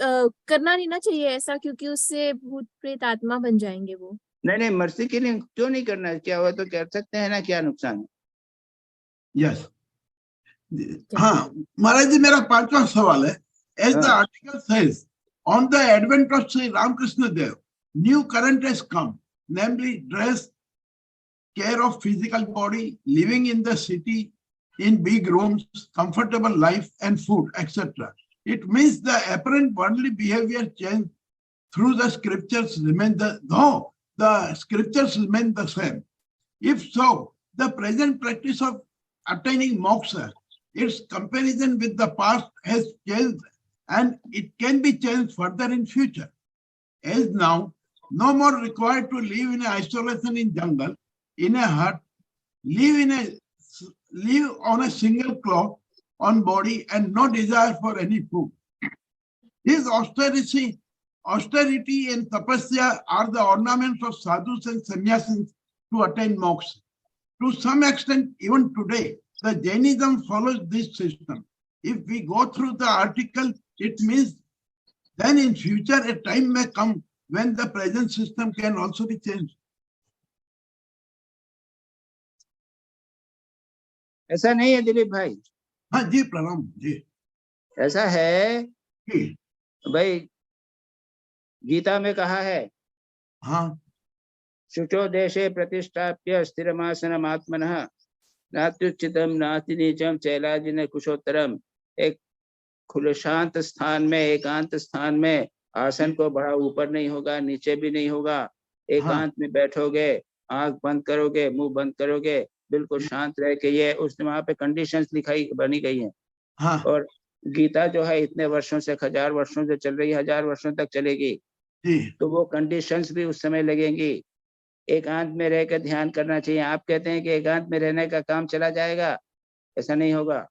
करना नहीं ना चाहिए ऐसा, क्योंकि उससे भूत प्रेत आत्मा बन जाएंगे वो। नहीं, मर्सी के लिए क्यों नहीं करना है? क्या हुआ तो कर सकते हैं ना, क्या नुकसान है? यस। हाँ महाराज जी, मेरा 5वां सवाल है। As the article says, on the advent of Sri Ramakrishna Dev, new current has come, namely dress, care of physical body, living in the city, in big rooms, comfortable life and food, etc. It means the apparent worldly behavior change through the scriptures remain the scriptures remain the same. If so, the present practice of attaining moksha, its comparison with the past has changed and it can be changed further in future. As now, no more required to live in isolation in jungle, in a hut, live on a single cloth on body and no desire for any food. This austerity and tapasya are the ornaments of sadhus and sannyasis to attain moksha. To some extent, even today, the Jainism follows this system. If we go through the article, it means then in future a time may come when the present system can also be changed. ऐसा नहीं है दिलीप भाई। हाँ जी, प्रणाम जी। ऐसा है जी। भाई, गीता में कहा है, हाँ, शुचो देशे प्रतिष्ठाप्य स्थिरमासनम आत्मनः नात्युच्चितम नाति नीचम चैलाजिन कुशोत्तरम। एक खुले शांत स्थान में, एकांत स्थान में आसन को बढ़ा ऊपर नहीं होगा, नीचे भी नहीं होगा। एकांत में बैठोगे, आंख बंद करोगे, मुंह बंद करोगे, बिल्कुल शांत रह के, ये उसने वहां पे कंडीशंस लिखाई बनी गई हैं। हाँ। और गीता जो है इतने वर्षों से, 1000 वर्षों से चल रही है, 1000 वर्षों तक चलेगी। तो वो कंडीशंस भी उस समय लगेंगी। एकांत में रहकर ध्यान करना चाहिए। आप कहते हैं कि एकांत में रहने का काम चला जाएगा, ऐसा नहीं होगा।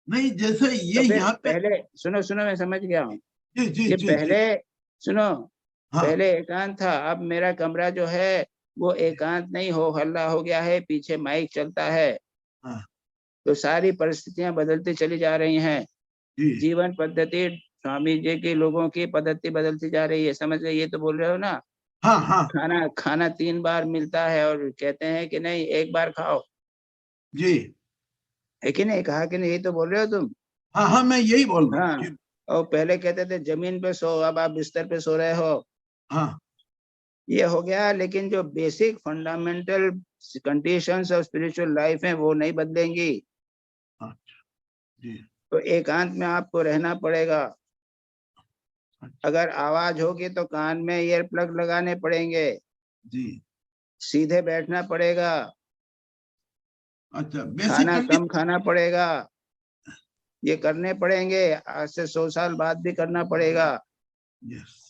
नहीं, जैसे ये तो यहाँ पे पहले सुनो, मैं समझ गया हूँ जी, पहले सुनो। हाँ। पहले एकांत था, अब मेरा कमरा जो है वो एकांत नहीं हो, हल्ला हो गया है, पीछे माइक चलता है। हाँ। तो सारी परिस्थितियां बदलती चली जा रही हैं। जीवन पद्धति, स्वामी जी के लोगों की पद्धति बदलती जा रही है, समझ रहे? ये तो बोल रहे हो ना। हाँ। खाना 3 बार मिलता है और कहते हैं कि नहीं 1 बार खाओ जी, है कि नहीं? कहा कि नहीं? यही तो बोल रहे हो तुम। हाँ, मैं यही बोल रहा हूँ। हाँ, और पहले कहते थे जमीन पे सो, अब आप बिस्तर पे सो रहे हो। हाँ। ये हो गया, लेकिन जो basic fundamental conditions of spiritual life है वो नहीं बदलेंगी। जी। तो एकांत में आपको रहना पड़ेगा। अगर आवाज होगी तो कान में ईयर प्लग लगाने पड़ेंगे जी। सीधे बैठना पड़ेगा। अच्छा, खाना कम खाना पड़ेगा। ये करने पड़ेंगे, आज से 100 साल बाद भी करना पड़ेगा।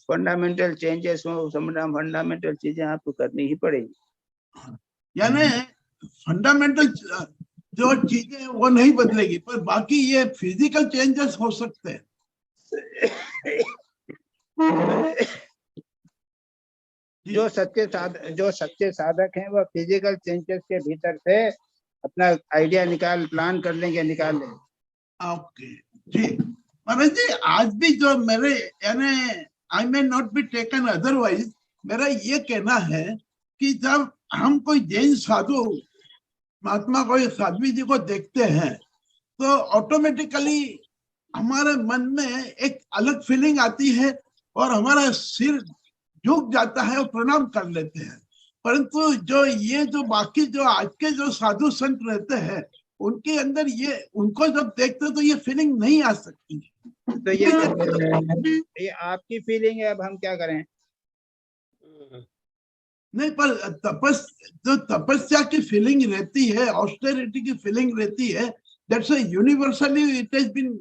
फंडामेंटल चेंजेस, फंडामेंटल चीजें आपको करनी ही पड़ेगी। यानी फंडामेंटल जो चीजें वो नहीं बदलेगी, पर बाकी ये फिजिकल चेंजेस हो सकते हैं। जो सच्चे साधक हैं वो फिजिकल चेंजेस के भीतर से अपना आइडिया प्लान कर लेंगे, निकाल लेंगे। ओके जी। महाराज जी, आज भी जो मेरे यानी I may not be taken otherwise, मेरा ये कहना है कि जब हम कोई जैन साधु महात्मा को, साध्वी जी को देखते हैं तो ऑटोमेटिकली हमारे मन में एक अलग फीलिंग आती है और हमारा सिर झुक जाता है और प्रणाम कर लेते हैं। परंतु जो बाकी जो आज के जो साधु संत रहते हैं उनके अंदर उनको जब देखते तो ये फीलिंग नहीं आ सकती। तो ये आपकी फीलिंग है, अब हम क्या करें? नहीं, पर तपस्या की फीलिंग रहती है, ऑस्टेरिटी की फीलिंग रहती है, that's universally it has been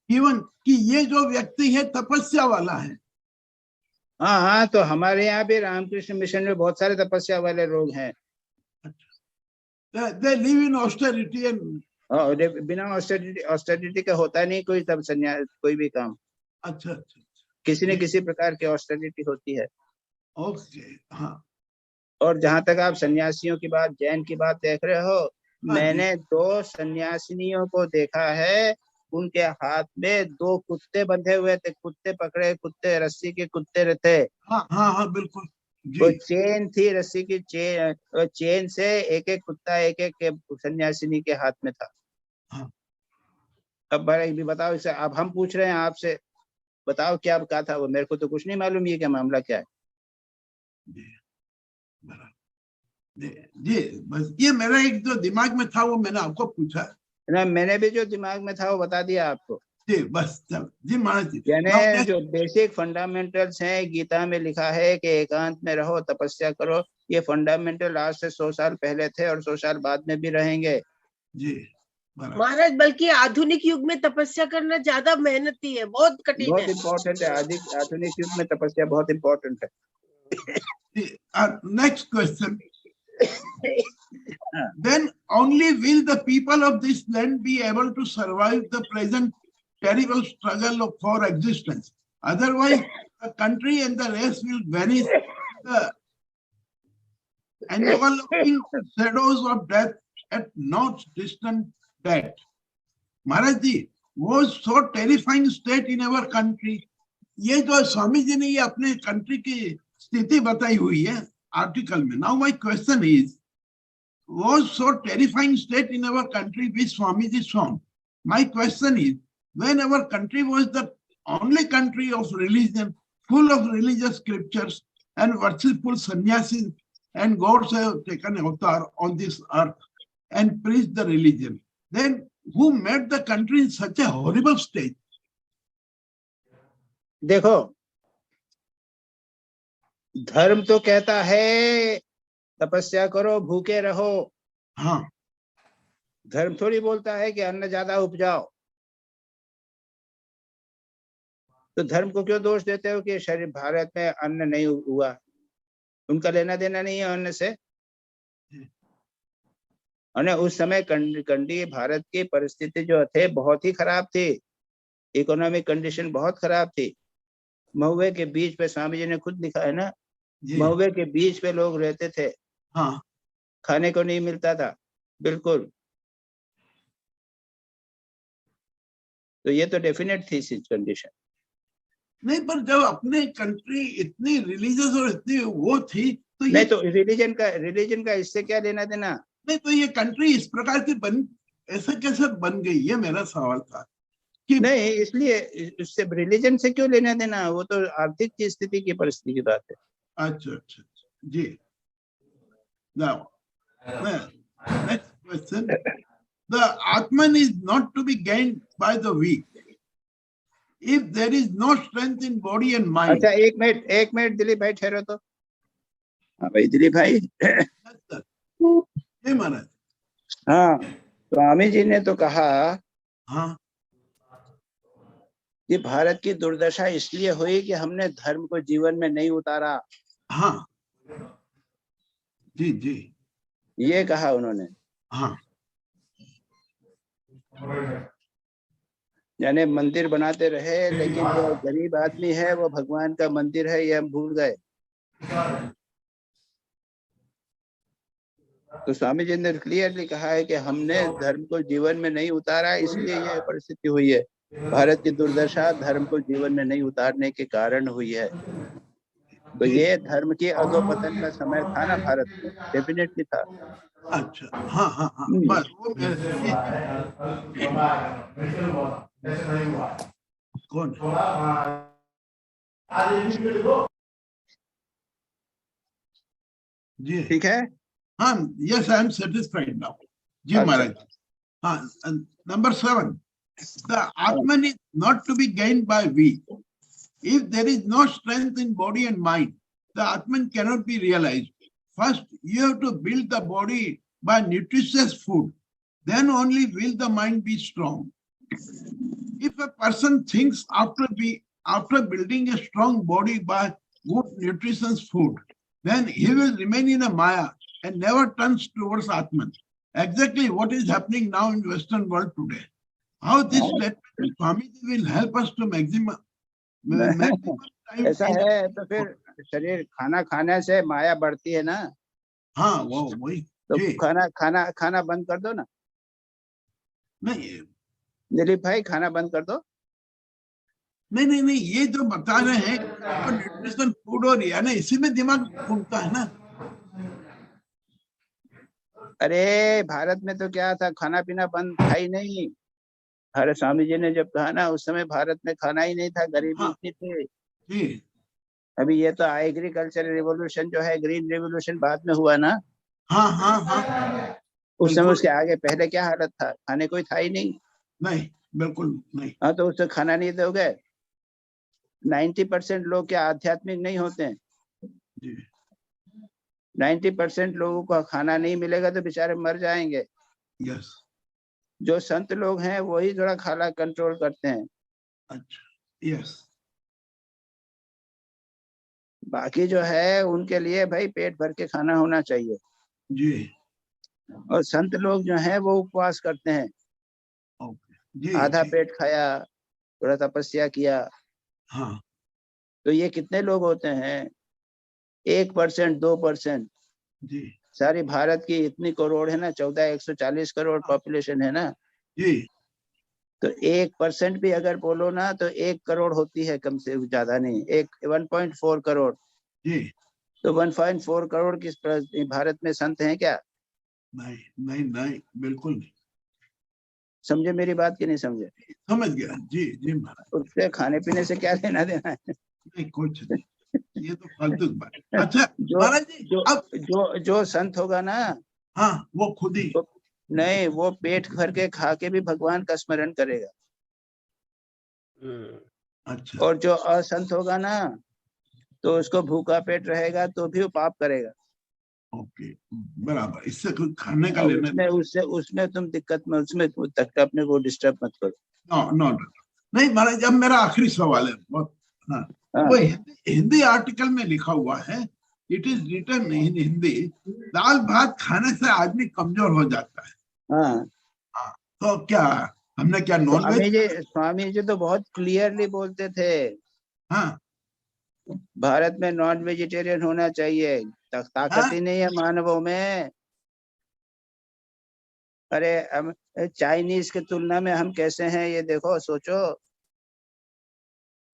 given कि ये जो व्यक्ति है तपस्या वाला है। हाँ, तो हमारे यहाँ भी रामकृष्ण मिशन में बहुत सारे तपस्या वाले लोग हैं। They live in austerity and बिना ऑस्टेरिटी का होता नहीं कोई तब संन्यास, कोई भी काम। अच्छा, किसी न किसी प्रकार की ऑस्टेरिटी होती है। ओके, हाँ। और जहाँ तक आप सन्यासियों की बात, जैन की बात देख रहे हो, मैंने 2 सन्यासिनियों को देखा है, उनके हाथ में 2 कुत्ते बंधे हुए थे, कुत्ते पकड़े, कुत्ते रस्सी के कुत्ते रहते। हाँ, बिल्कुल। वो चेन थी, रस्सी की चेन से एक कुत्ता एक सन्यासिनी के हाथ में था। हाँ। अब भी बताओ इसे, अब हम पूछ रहे हैं आपसे, बताओ क्या कहा था वो? मेरे को तो कुछ नहीं मालूम ये क्या मामला क्या है। जी, बस ये मेरा एक जो दिमाग में था वो मैंने आपको पूछा ना, मैंने भी जो दिमाग में था वो बता दिया आपको। जी, बस जी महाराज जी। यानी जो बेसिक फंडामेंटल्स हैं, गीता में लिखा है कि एकांत में रहो, तपस्या करो, ये फंडामेंटल आज से 100 साल पहले थे और 100 साल बाद में भी रहेंगे जी महाराज। बल्कि आधुनिक युग में तपस्या करना ज्यादा मेहनती है, बहुत कठिन है, बहुत इम्पोर्टेंट है। आधुनिक युग में तपस्या बहुत इम्पोर्टेंट है। Next question. Then only will the people of this land be able to survive the present terrible struggle for existence. Otherwise, the country and the race will vanish the enveloping shadows of death at not distant date. Maharaj ji, was so terrifying state in our country. ये जो स्वामी जी ने ये अपने कंट्री की स्थिति बताई हुई है आर्टिकल में. Now my question is, was so terrifying state in our country which Swamiji found. My question is, when our country was the only country of religion, full of religious scriptures and worshipful sannyasis, and gods have taken avatar on this earth and preached the religion, then who made the country in such a horrible state? देखो, धर्म तो कहता है तपस्या करो, भूखे रहो. हाँ, धर्म थोड़ी बोलता है कि अन्न ज्यादा उपजाओ. तो धर्म को क्यों दोष देते हो कि शरीर भारत में अन्न नहीं हुआ? उनका लेना देना नहीं है अन्न से. और उस समय कंडी भारत की परिस्थिति जो थे बहुत ही खराब थी. इकोनॉमिक कंडीशन बहुत खराब थी. महुए के बीच पे स्वामी जी ने खुद लिखा है ना, महुए के बीच पे लोग रहते थे. हाँ, खाने को नहीं मिलता था बिल्कुल. तो ये तो डेफिनेट थी कंडीशन. नहीं, पर जब अपने कंट्री इतनी रिलीजियस और इतनी वो थी तो नहीं, तो रिलीजन का इससे क्या लेना देना? नहीं, तो ये कंट्री इस प्रकार की ऐसे कैसे बन गई, ये मेरा सवाल था. कि नहीं, इसलिए इससे रिलीजन से क्यों लेना देना? वो तो आर्थिक की स्थिति की परिस्थिति की बात है. अच्छा अच्छा जी. Now, next question. The Atman is not to be gained by the weak. If there is no strength in body and mind. अच्छा, एक मिनट दिलीप भाई ठहरो तो. हाँ भाई दिलीप भाई. जी महाराज. हाँ, स्वामी जी ने तो कहा हाँ कि भारत की दुर्दशा इसलिए हुई कि हमने धर्म को जीवन में नहीं उतारा. हाँ जी जी, ये कहा उन्होंने. हाँ, यानी मंदिर बनाते रहे, लेकिन जो गरीब आदमी है वो भगवान का मंदिर है ये हम भूल गए. तो स्वामी जी ने क्लियरली कहा है कि हमने धर्म को जीवन में नहीं उतारा, इसलिए यह परिस्थिति हुई है. भारत की दुर्दशा धर्म को जीवन में नहीं उतारने के कारण हुई है. तो ये धर्म की अधोपतन का समय था ना भारत में, डेफिनेटली था. अच्छा, हाँ हाँ हाँ, बस वो कौन जी, ठीक है. हाँ, yes, I am satisfied now. जी महाराज. हाँ, number 7. The Atman is not to be gained by we. If there is no strength in body and mind, the Atman cannot be realized. First, you have to build the body by nutritious food. Then only will the mind be strong. If a person thinks after building a strong body by good nutritious food, then he will remain in a Maya and never turns towards Atman. Exactly what is happening now in Western world today. How this statement Swami will help us to maximum time. ऐसा है तो फिर शरीर खाना खाने से माया बढ़ती है ना. हाँ, वो वही. तो खाना बंद कर दो ना. नहीं दिलीप भाई, खाना बंद कर दो. नहीं, ये जो बता रहे हैं न्यूट्रिशन फूड और या ना, इसी में दिमाग घूमता है ना. अरे भारत में तो क्या था, खाना पीना बंद था ही नहीं. हरे स्वामी जी ने जब कहा ना, उस समय भारत में खाना ही नहीं था, गरीबी इतनी थी. जी, अभी ये तो एग्रीकल्चर रिवोल्यूशन जो है, ग्रीन रिवोल्यूशन बाद में हुआ ना. हाँ हाँ हाँ, उस समय उसके आगे पहले क्या हालत था? खाने कोई था ही नहीं. नहीं, बिल्कुल नहीं. हाँ, तो उससे खाना नहीं दोगे. 90% लोग क्या आध्यात्मिक नहीं होते हैं? 90% लोगों को खाना नहीं मिलेगा तो बेचारे मर जाएंगे. यस. जो संत लोग हैं वही थोड़ा खाना कंट्रोल करते हैं. अच्छा, यस. बाकी जो है उनके लिए भाई पेट भर के खाना होना चाहिए। जी और संत लोग जो हैं वो उपवास करते हैं, जी आधा जी पेट खाया, थोड़ा तपस्या किया। हाँ तो ये कितने लोग होते हैं? 1%, 2%। जी सारी भारत की इतनी करोड़ है ना, 140 करोड़ पॉपुलेशन है ना, जी तो 1% भी अगर बोलो ना तो 1 करोड़ होती है, कम से ज्यादा नहीं, 1.4 करोड़। जी तो 1.4 करोड़ किस भारत में संत हैं क्या? नहीं नहीं नहीं, बिल्कुल नहीं। समझे मेरी बात कि नहीं समझे? समझ गया जी जी महाराज। उससे खाने पीने से क्या लेना देना है? नहीं कुछ नहीं, ये तो फालतू की बात। अच्छा जो महाराज जी जो अब जो संत होगा ना, हाँ वो खुद ही वो नहीं, वो पेट भर के खा के भी भगवान का स्मरण करेगा। अच्छा और जो असंत होगा ना, तो उसको भूखा पेट रहेगा तो भी वो पाप करेगा। ओके बराबर, इससे कुछ खाने का और लेना उसमें उससे उसमें तुम दिक्कत में, उसमें तक अपने को डिस्टर्ब मत करो। नो नो नो नहीं महाराज, अब मेरा आखिरी सवाल है बहुत। हाँ हाँ वो हिंदी आर्टिकल में लिखा हुआ है, it is written in Hindi, दाल भात खाने से आदमी कमजोर हो जाता है। हाँ। हाँ तो क्या हमने क्या नॉन वेज? स्वामी जी तो बहुत क्लियरली बोलते थे, हाँ भारत में नॉन वेजिटेरियन होना चाहिए, ताकत ही नहीं है मानवों में। अरे हम चाइनीज के तुलना में हम कैसे हैं ये देखो, सोचो।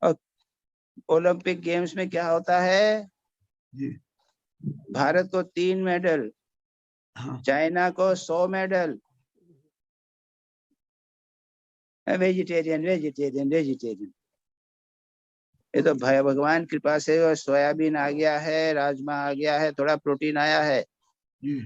और ओलंपिक गेम्स में क्या होता है? जी भारत को 3 मेडल, हाँ चाइना को 100 मेडल। Vegetarian vegetarian vegetarian. ये तो भगवान कृपा से और सोयाबीन आ गया है, राजमा आ गया है, थोड़ा प्रोटीन आया है। जी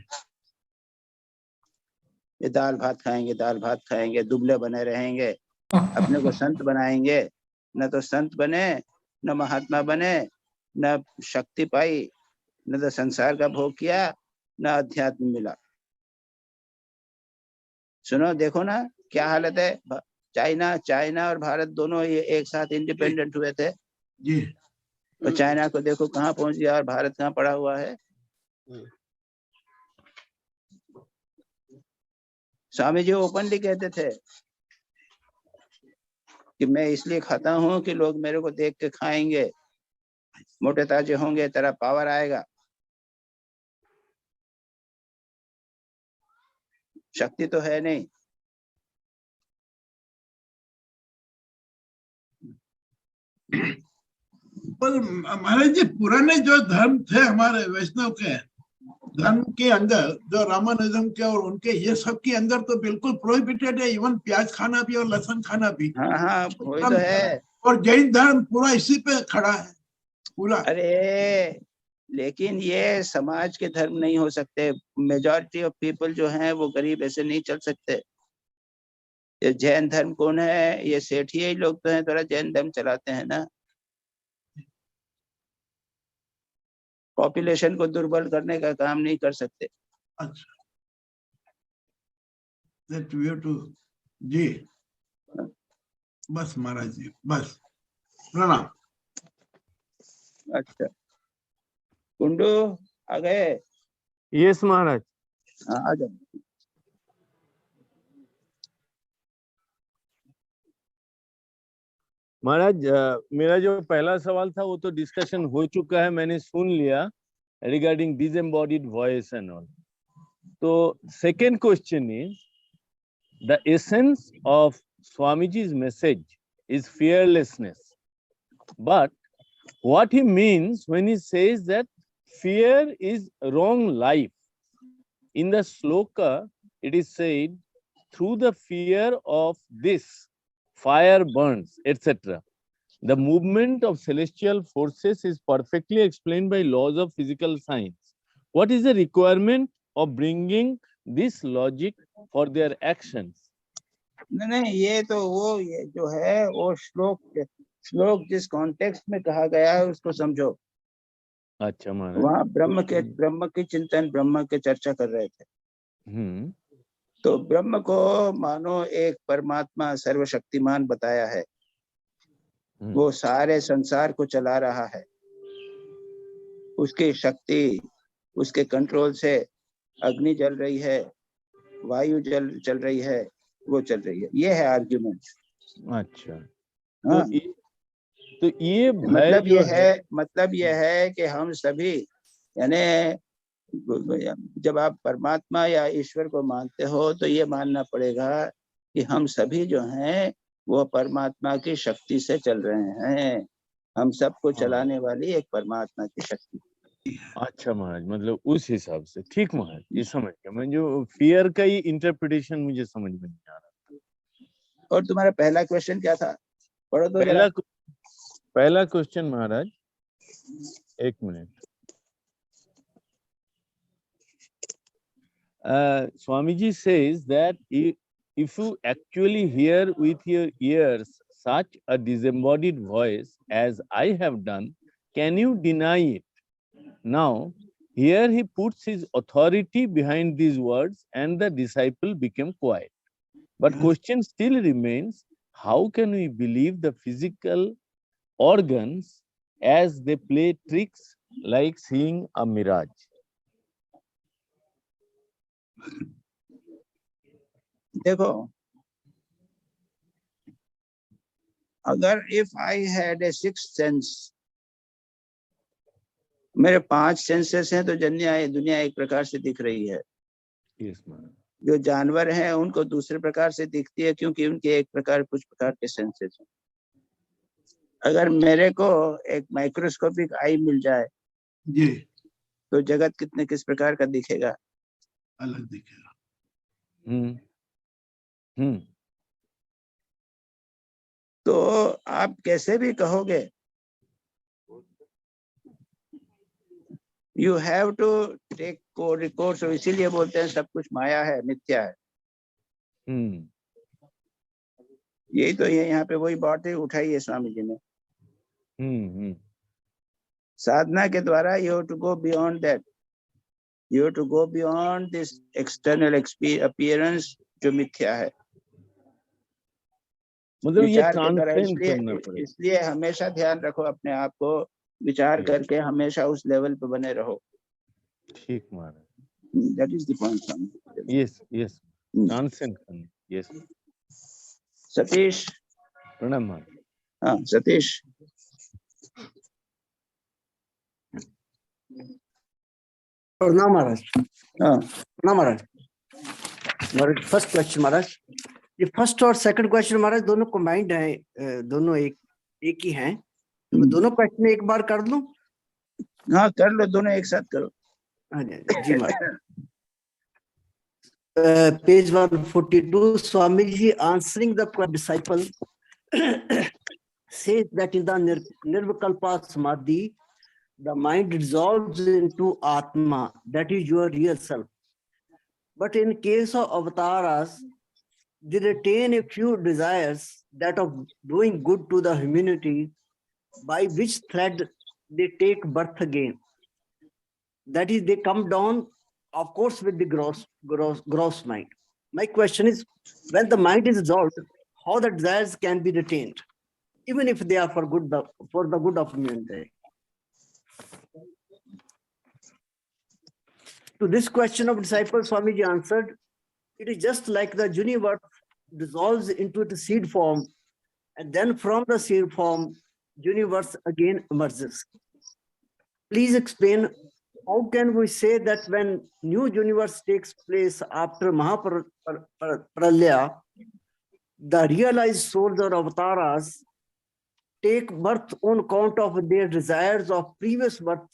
ये दाल भात खाएंगे, दाल भात खाएंगे, दुबले बने रहेंगे, अपने को संत बनाएंगे। न तो संत बने, न महात्मा बने, न शक्ति पाई, न तो संसार का भोग किया, न अध्यात्म मिला। सुनो देखो ना क्या हालत है। चाइना चाइना और भारत दोनों ये एक साथ इंडिपेंडेंट हुए थे, जी और चाइना को देखो कहाँ पहुंच गया और भारत कहाँ पड़ा हुआ है। स्वामी जी ओपनली कहते थे कि मैं इसलिए खाता हूँ कि लोग मेरे को देख के खाएंगे, मोटे ताजे होंगे, तेरा पावर आएगा। शक्ति तो है नहीं। पर महाराज जी पुराने जो धर्म थे हमारे वैष्णव के धर्म के अंदर, जो रामानुजम के और उनके, ये सब के अंदर तो बिल्कुल प्रोहिबिटेड है, इवन प्याज खाना भी और लहसुन खाना भी। हाँ हाँ वही तो है। और जैन धर्म पूरा इसी पे खड़ा है पूरा। अरे लेकिन ये समाज के धर्म नहीं हो सकते। मेजॉरिटी ऑफ पीपल जो हैं वो गरीब ऐसे नहीं चल सकते। ये जैन धर्म कौन है? ये सेठी ही लोग तो हैं, थोड़ा जैन धर्म चलाते हैं ना। पॉपुलेशन को दुर्बल करने का काम नहीं कर सकते। अच्छा that we have to जी बस महाराज जी बस प्रणाम। अच्छा कुंडू आ गए? यस महाराज। हाँ आ जाओ। महाराज मेरा जो पहला सवाल था वो तो डिस्कशन हो चुका है, मैंने सुन लिया रिगार्डिंग डिसएम्बॉडीड वॉइस एंड ऑल। तो second question is the essence of Swamiji's message is fearlessness, but what he means when he says that fear is wrong life. In the sloka it is said, through the fear of this fire burns, etc. The movement of celestial forces is perfectly explained by laws of physical science. What is the requirement of bringing this logic for their actions? नहीं ये तो वो ये जो है वो श्लोक जिस कॉन्टेक्स्ट में कहा गया है उसको समझो। अच्छा महाराज। वहाँ ब्रह्म की चिंतन, ब्रह्म के चर्चा कर रहे थे। तो ब्रह्म को मानो एक परमात्मा सर्वशक्तिमान बताया है, वो सारे संसार को चला रहा है। उसकी शक्ति, उसके कंट्रोल से अग्नि जल रही है, वायु चल रही है, वो चल रही है। ये है आर्ग्यूमेंट। अच्छा, हाँ, तो ये भय मतलब ये है कि हम सभी, यानी जब आप परमात्मा या ईश्वर को मानते हो तो ये मानना पड़ेगा कि हम सभी जो हैं वो परमात्मा की शक्ति से चल रहे हैं। हम सबको चलाने वाली एक परमात्मा की शक्ति। अच्छा महाराज, मतलब उस हिसाब से ठीक महाराज, ये समझ गया मैं। जो फियर का ही इंटरप्रिटेशन मुझे समझ में नहीं आ रहा। और तुम्हारा पहला क्वेश्चन क्या था? पढ़ो तो जरा। पहला क्वेश्चन महाराज, एक minute. Swamiji says that if you actually hear with your ears such a disembodied voice as I have done, can you deny it? Now, here he puts his authority behind these words and the disciple became quiet. But question still remains, how can we believe the physical organs as they play tricks like seeing a mirage? देखो, अगर if I had a sixth sense, मेरे 5 सेंसेस हैं, तो दुनिया एक प्रकार से दिख रही है। Yes, जो जानवर हैं उनको दूसरे प्रकार से दिखती है, क्योंकि उनके कुछ प्रकार के सेंसेस हैं। अगर मेरे को एक माइक्रोस्कोपिक आई मिल जाए जी, तो जगत किस प्रकार का दिखेगा? अलग दिखेगा। तो आप कैसे भी कहोगे, you have to take records. इसीलिए बोलते हैं सब कुछ माया है, मिथ्या है। यही तो ये यहाँ पे वही बात है उठाई है स्वामी जी ने। साधना के द्वारा you have to go beyond that, you have to go beyond this external appearance जो मिथ्या है। मतलब ये विचार के द्वारा, ट्रांसेंड करना पड़ेगा। इसलिए हमेशा ध्यान रखो अपने आप को, विचार करके हमेशा उस लेवल पे बने रहो। ठीक Maharaj, that is the point. Yes yes, transcend करना। यस सतीश, प्रणाम महाराज। हाँ सतीश। प्रणाम महाराज। हाँ प्रणाम महाराज। महाराज फर्स्ट क्वेश्चन महाराज, ये फर्स्ट और सेकंड क्वेश्चन महाराज दोनों कंबाइंड हैं, दोनों एक ही हैं। तो मैं दोनों क्वेश्चन एक बार कर दूं? हाँ कर लो, दोनों एक साथ करो। हाँ जी Maharaj. Page 142, Swami ji answering the disciple says that in the Nirvikalpa Samadhi, the mind dissolves into Atma, that is your real self. But in case of avatars, they retain a few desires, that of doing good to the humanity, by which thread they take birth again. That is, they come down, of course, with the gross mind. My question is, when the mind is dissolved, how the desires can be retained, even if they are for the good of humanity? To this question of disciple, Swamiji answered, it is just like the universe dissolves into the seed form, and then from the seed form, universe again emerges. Please explain, how can we say that when new universe takes place after Mahapralaya, the realized souls or avatars take birth on account of their desires of previous birth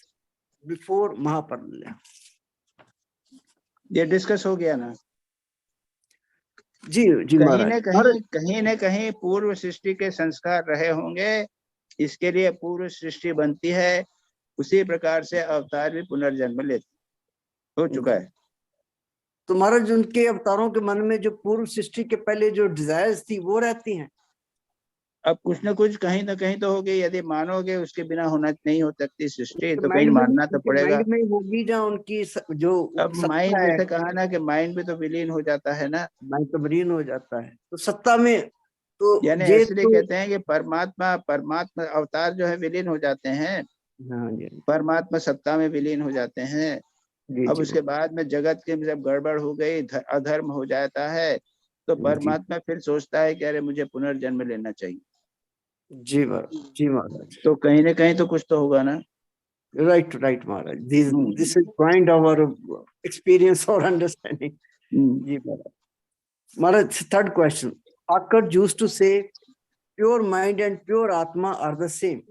before Mahapralaya? ये डिस्कस हो गया ना? जी जी महाराज। कहीं न कहीं पूर्व सृष्टि के संस्कार रहे होंगे, इसके लिए पूर्व सृष्टि बनती है। उसी प्रकार से अवतार भी पुनर्जन्म लेते हो चुका है। तो महाराज उनके अवतारों के मन में जो पूर्व सृष्टि के पहले जो डिजायर्स थी वो रहती हैं। अब कुछ न कुछ कहीं ना कहीं तो होगी। यदि मानोगे उसके बिना नहीं हो सकती सृष्टि, तो कहीं मानना तो पड़ेगा। माइंड में होगी जहाँ उनकी जो अब माइंड जैसे कहा ना कि माइंड भी तो विलीन हो जाता है ना, माइंड तो विलीन हो जाता है। तो सत्ता में तो यानी इसलिए कहते हैं कि परमात्मा अवतार जो है विलीन हो जाते हैं। हाँ जी परमात्मा सत्ता में विलीन हो जाते हैं। जी अब जी उसके बाद में जगत के जब गड़बड़ हो गई, अधर्म हो जाता है, तो जी परमात्मा फिर सोचता है कि अरे मुझे पुनर्जन्म लेना चाहिए। जी महाराज तो कहीं ना कहीं तो कुछ तो होगा ना। right Maharaj this is point of our experience or understanding ji Maharaj third question Akkad used to say pure mind and pure atma are the same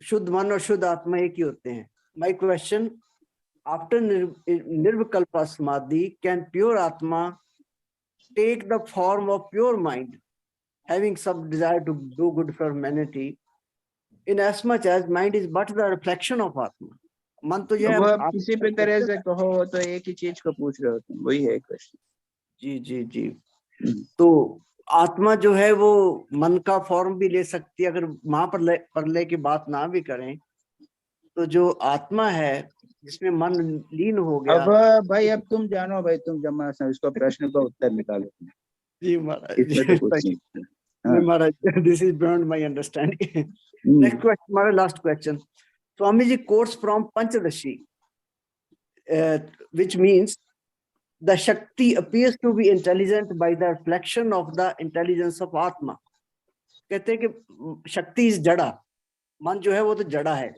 शुद्ध मन और शुद्ध आत्मा एक ही होते हैं my question after nirvikalpa samadhi can pure atma take the form of pure mind having some desire to do good for humanity in as much as mind is but the reflection of atma मन तो जो है वो अब किसी भी तरह से कहो तो एक ही चीज को पूछ रहे हो तुम, वही है क्वेश्चन। जी जी जी तो आत्मा जो है वो मन का फॉर्म भी ले सकती है, अगर महाप्रलय की बात ना भी करें तो जो आत्मा है जिसमें मन लीन हो गया। अब भाई अब तुम जानो भाई, तुम जमा इसको प्रश्न का उत्तर निकालो। जी महाराज इसमें तो कुछ नहीं। नहीं Maharaj this is beyond my understanding. Next question हमारा last question Swami ji quotes from Panchadashi which means the Shakti appears to be intelligent by the reflection of the intelligence of Atma. कहते हैं कि शक्ति इस जड़ा, मन जो है वो तो जड़ा है।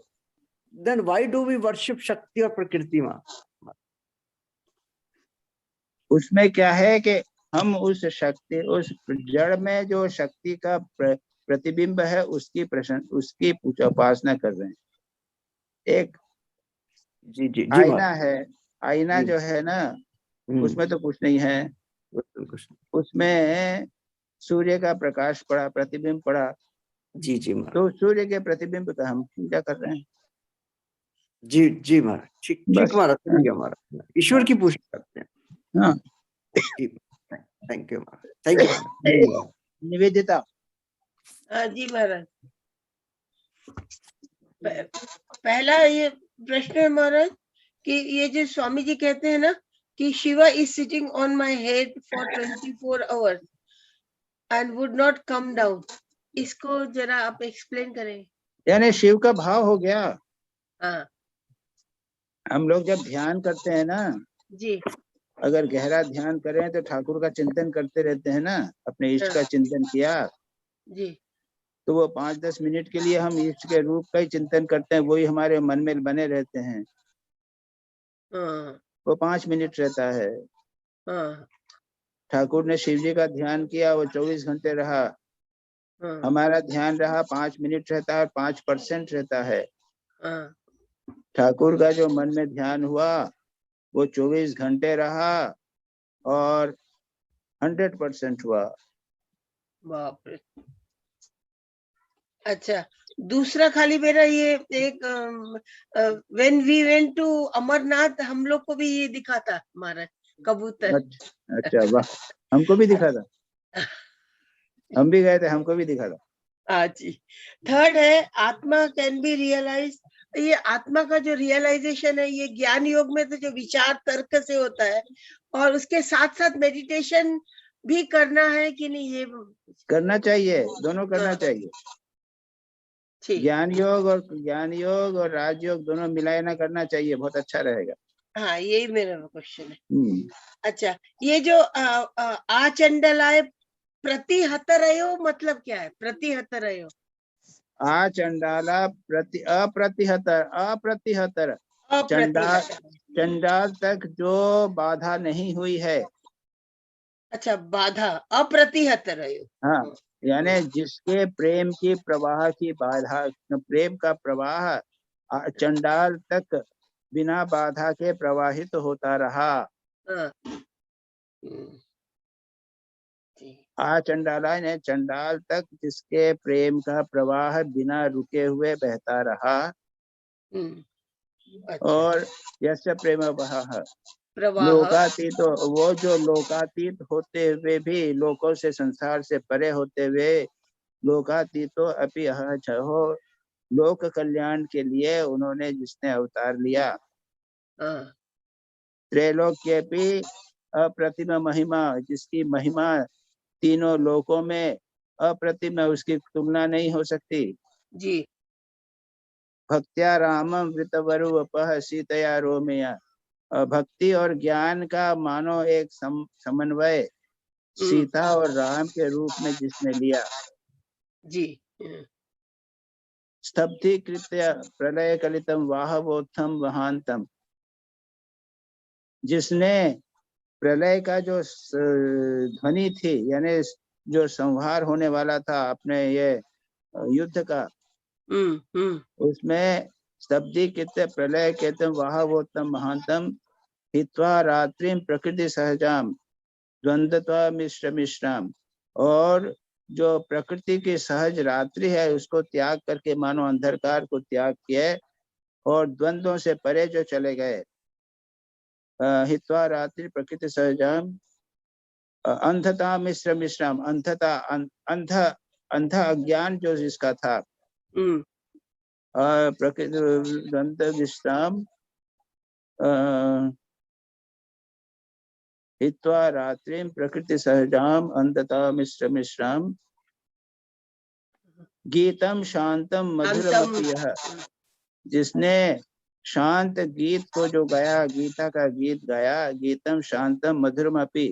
Then why do we worship शक्ति और प्रकृति माँ? उसमें क्या है कि हम उस शक्ति, उस जड़ में जो शक्ति का प्रतिबिंब है उसकी उपासना कर रहे हैं। एक जी जी जी आईना है, आईना जो है ना उसमें तो कुछ नहीं है, उसमें सूर्य का प्रकाश पड़ा, प्रतिबिंब पड़ा। जी जी तो सूर्य के प्रतिबिंब का हम पूजा कर रहे हैं। जी जी महाराज ठीक महाराज, हमारा ईश्वर की पूजा करते हैं। हाँ thank you Maharaj, thank you Nivedita. जी महाराज, पहला ये प्रश्न है महाराज कि ये जो स्वामी जी कहते हैं ना कि Shiva is sitting on my head for 24 hours and would not come down, इसको जरा आप एक्सप्लेन करें। यानी शिव का भाव हो गया। हाँ हम लोग जब ध्यान करते हैं ना जी, अगर गहरा ध्यान करें तो ठाकुर का चिंतन करते रहते हैं ना, अपने इष्ट का चिंतन किया जी, तो वो 5-10 मिनट के लिए हम इष्ट के रूप का ही चिंतन करते हैं, वही हमारे मन में बने रहते हैं। वो 5 मिनट रहता है। ठाकुर ने शिव जी का ध्यान किया, वो 24 घंटे रहा। हमारा ध्यान रहा 5 मिनट रहता है, 5% रहता है। ठाकुर का जो मन में ध्यान हुआ वो 24 घंटे रहा और 100% हुआ। बाप रे। अच्छा, दूसरा खाली मेरा ये एक when we went to Amarnath हम लोग को भी ये दिखा था महाराज कबूतर। अच्छा वाह, हमको भी दिखा था, हम भी गए थे, हमको भी दिखा था। हाँ जी। थर्ड है आत्मा कैन बी रियलाइज, ये आत्मा का जो रियलाइजेशन है ये ज्ञान योग में तो जो विचार तर्क से होता है और उसके साथ साथ मेडिटेशन भी करना है कि नहीं? ये करना चाहिए, दोनों करना चाहिए। ज्ञान योग और राजयोग दोनों मिलाना करना चाहिए, बहुत अच्छा रहेगा। हाँ यही मेरा क्वेश्चन है। अच्छा, ये जो आचंडलाय प्रतिहतरयो मतलब क्या है? प्रतिहतरयो आचंडाला अप्रतिहतर चंडाल तक जो बाधा नहीं हुई है। अच्छा, बाधा अप्रतिहतरयो। हाँ, यानी जिसके प्रेम की प्रवाह की बाधा, प्रेम का प्रवाह चंडाल तक बिना बाधा के प्रवाहित होता रहा। चंडाला ने चंडाल तक जिसके प्रेम का प्रवाह बिना रुके हुए बहता रहा। और यस्य प्रेम बहः लोकातीत, वो जो लोकातीत होते हुए भी, लोकों से संसार से परे होते हुए, लोकातीतो अपि अहछो, लोक कल्याण के लिए उन्होंने जिसने अवतार लिया। त्रैलोक्य भी अप्रतिम महिमा, जिसकी महिमा तीनों लोकों में अप्रतिम, उसकी तुलना नहीं हो सकती। जी। भक्त्या रामम वृतवरुवपः सीतया रोमया। भक्ति और ज्ञान का मानो एक समन्वय सीता और राम के रूप में जिसने लिया। जी। स्तब्धीकृत्य प्रलय कलितम वाहवोत्थम वहांतम, जिसने प्रलय का जो ध्वनि थी, यानी जो संहार होने वाला था अपने ये युद्ध का, उसमें स्तब्धीकृत्य प्रलय केतम वाहवोत्तम महांतम हित्वा रात्रिम प्रकृति सहजाम द्वंद्वत्वा मिश्र मिश्राम, और जो प्रकृति की सहज रात्रि है उसको त्याग करके मानो अंधकार को त्याग किए और द्वंद्वों से परे जो चले गए। हित्वा रात्रि प्रकृति सहजाम अंधता मिश्र मिश्राम, अंधता अंध अज्ञान जो जिसका था, प्रकृति द्वंद्व विश्राम हित्वा रात्रिम प्रकृति सहजाम अंधता मिश्र मिश्राम गीतम शांतम मधुरमपि, यह जिसने शांत गीत को जो गाया, गीता का गीत गाया, गीतम शांतम मधुरमपि,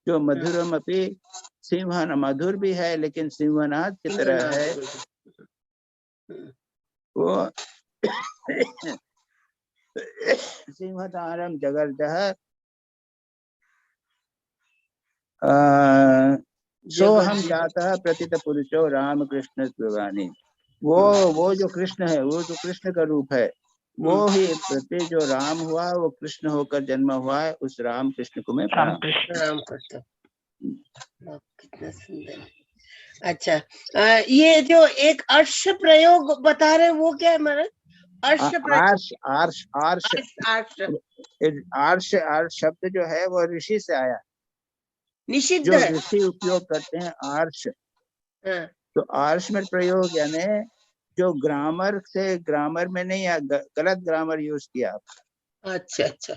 जो मधुरमपि सिंहन, मधुर भी है लेकिन सिंहनाद की तरह है वो। सिंहतारम जगर्जह सो हम जाता प्रतित पुरुषो राम कृष्ण त्रिवाणी, वो जो कृष्ण है, वो जो कृष्ण का रूप है, वो ही प्रति जो राम हुआ वो कृष्ण होकर जन्म हुआ है, उस राम कृष्ण को मैं प्रणाम करता हूं। कितना सुंदर। अच्छा, ये जो एक अर्श प्रयोग बता रहे वो क्या है महाराज? अर्श आर्ष शब्द जो है वो ऋषि से आया, निषिद्ध जो है। ऋषि उपयोग करते हैं आर्ष। तो आर्ष में प्रयोग यानी जो ग्रामर से, ग्रामर में नहीं, गलत ग्रामर यूज किया। अच्छा अच्छा।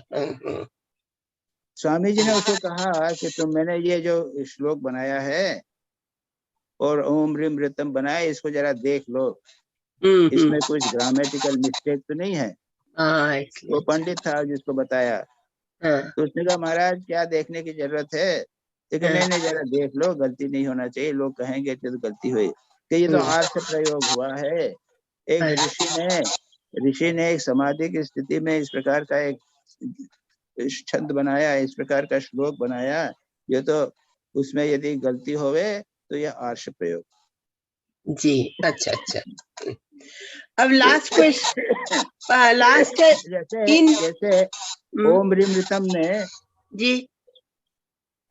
स्वामी जी ने उसको कहा कि तुम, मैंने ये जो श्लोक बनाया है और ओम ह्रीम ऋतम बनाया, इसको जरा देख लो, इसमें कुछ ग्रामेटिकल मिस्टेक तो नहीं है। वो पंडित था जिसको बताया, तो उसने कहा महाराज क्या देखने की जरूरत है, लेकिन नहीं जरा देख लो, गलती नहीं होना चाहिए, लोग कहेंगे तो गलती हुई। कि ये तो आर्ष प्रयोग हुआ है। एक ऋषि ने एक समाधि की स्थिति में इस प्रकार का एक छंद बनाया, इस प्रकार का श्लोक बनाया, ये तो उसमें यदि गलती होवे तो यह आर्ष प्रयोग। जी अच्छा अच्छा। अब लास्ट क्वेश्चन, लास्ट जैसे ओम ह्रीम ऋतम में, जी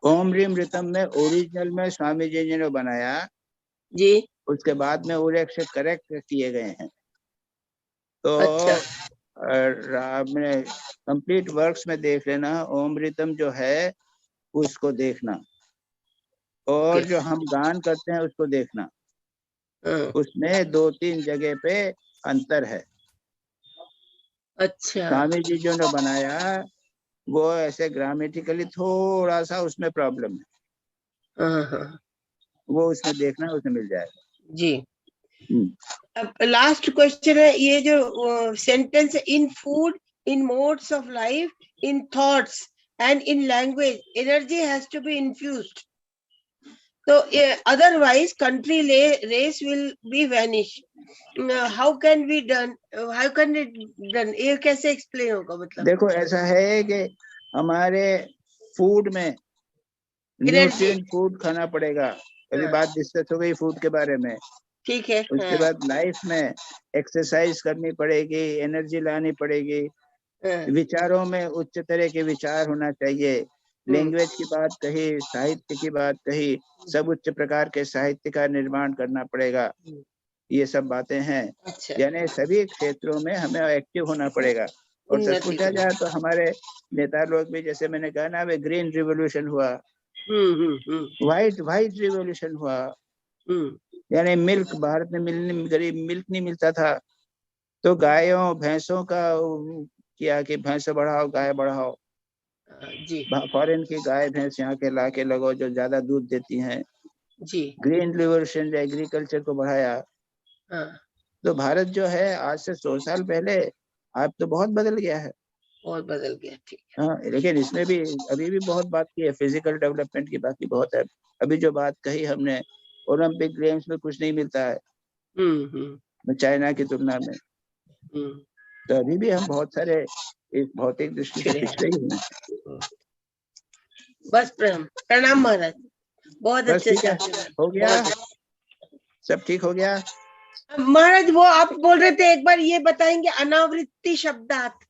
ओम ह्रीम ऋतम में ओरिजिनल में स्वामी जी ने बनाया जी, उसके बाद में और अक्षर करेक्ट किए गए हैं। तो अच्छा। आपने कंप्लीट वर्क्स में देख लेना, ओम ऋतम जो है उसको देखना, और जो हम गान करते हैं उसको देखना, उसमें 2-3 जगह पे अंतर है। अच्छा। स्वामी जी जो ने बनाया वो ऐसे ग्रामेटिकली थोड़ा सा उसमें प्रॉब्लम है, वो उसमें देखना, उसमें मिल जाएगा जी। अब लास्ट क्वेश्चन है, ये जो sentence in food, in modes of life, in thoughts and in language energy has to be infused, तो otherwise country race will be vanish. How can we done? How can it done? ये कैसे एक्सप्लेन होगा? मतलब देखो ऐसा है कि हमारे फूड में न्यूट्रिएंट फूड खाना पड़ेगा। अभी बात डिस्कस हो गई फूड के बारे में, ठीक है। उसके बाद लाइफ में एक्सरसाइज करनी पड़ेगी, एनर्जी लानी पड़ेगी, विचारों में उच्च तरह के विचार होना चाहिए, लैंग्वेज की बात कही, साहित्य की बात कही, सब उच्च प्रकार के साहित्य का निर्माण करना पड़ेगा, ये सब बातें हैं। अच्छा। यानी सभी क्षेत्रों में हमें एक्टिव होना पड़ेगा। और सच पूछा जाए तो हमारे नेता लोग भी, जैसे मैंने कहा ना, वे ग्रीन रिवोल्यूशन हुआ, व्हाइट रिवोल्यूशन हुआ, यानी मिल्क, भारत में मिल्क नहीं मिलता था, तो गायों भैंसों का किया कि भैंस बढ़ाओ, गाय बढ़ाओ, जी। फॉरेन की गाय भैंस यहाँ के ला के लगो जो ज्यादा दूध देती हैं। जी। ग्रीन रिवोल्यूशन एग्रीकल्चर को बढ़ाया। तो भारत जो है आज से 100 साल पहले अब तो बहुत बदल गया है। और बदल गया, ठीक। हाँ, लेकिन इसमें भी अभी भी बहुत बात की है फिजिकल डेवलपमेंट की, बाकी बहुत है। अभी जो बात कही हमने, ओलंपिक गेम्स में कुछ नहीं मिलता है चाइना की तुलना में, तो अभी भी हम बहुत सारे इस भौतिक दृष्टि से पिछड़े ही हैं। बस प्रणाम महाराज, बहुत बस अच्छे ठीक है, से हो गया, सब ठीक हो गया। महाराज। वो आप बोल रहे थे, एक बार ये बताएंगे अनावृत्ति शब्दार्थ।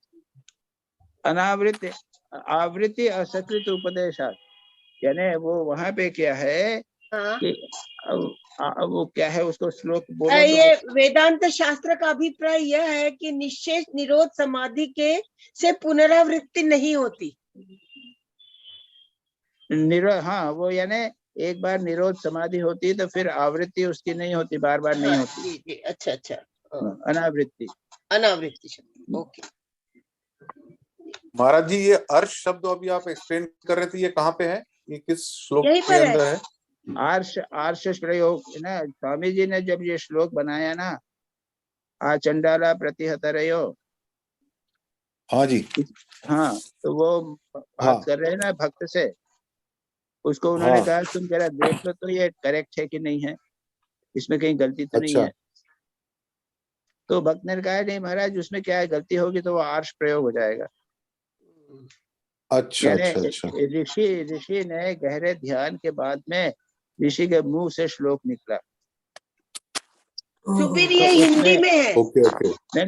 अनावृत्ति, आवृत्ति असकृत उपदेशात्, यानी वो वहां पे क्या है कि वो क्या है, उसको श्लोक बोलो। ये वेदांत शास्त्र का अभिप्राय यह है कि निश्चेष निरोध समाधि के से पुनरावृत्ति नहीं होती। हाँ, वो यानी एक बार निरोध समाधि होती है तो फिर आवृत्ति उसकी नहीं होती, बार बार नहीं होती। जी जी, अच्छा अच्छा, अनावृत्ति, अनावृत्ति शब्द, ओके। महाराज जी, ये अर्श शब्द अभी आप एक्सप्लेन कर रहे थे, ये कहाँ पे है, ये किस श्लोक यहीं के पर अंदर है? आर्ष प्रयोग ना, स्वामी जी ने जब ये श्लोक बनाया ना, आचंडाला प्रतिहतरयो, हाँ जी, हाँ, तो वो बात कर रहे हैं ना भक्त से, उसको उन्होंने कहा तुम जरा देख लो तो ये करेक्ट है कि नहीं है, इसमें कहीं गलती तो नहीं है। तो भक्त ने कहा नहीं महाराज, उसमें क्या है, गलती होगी तो वो आर्ष प्रयोग हो जाएगा। अच्छा ऋषि ने गहरे ध्यान के बाद में ऋषि के मुंह से श्लोक निकला। तो फिर ये हिंदी में है? ओके।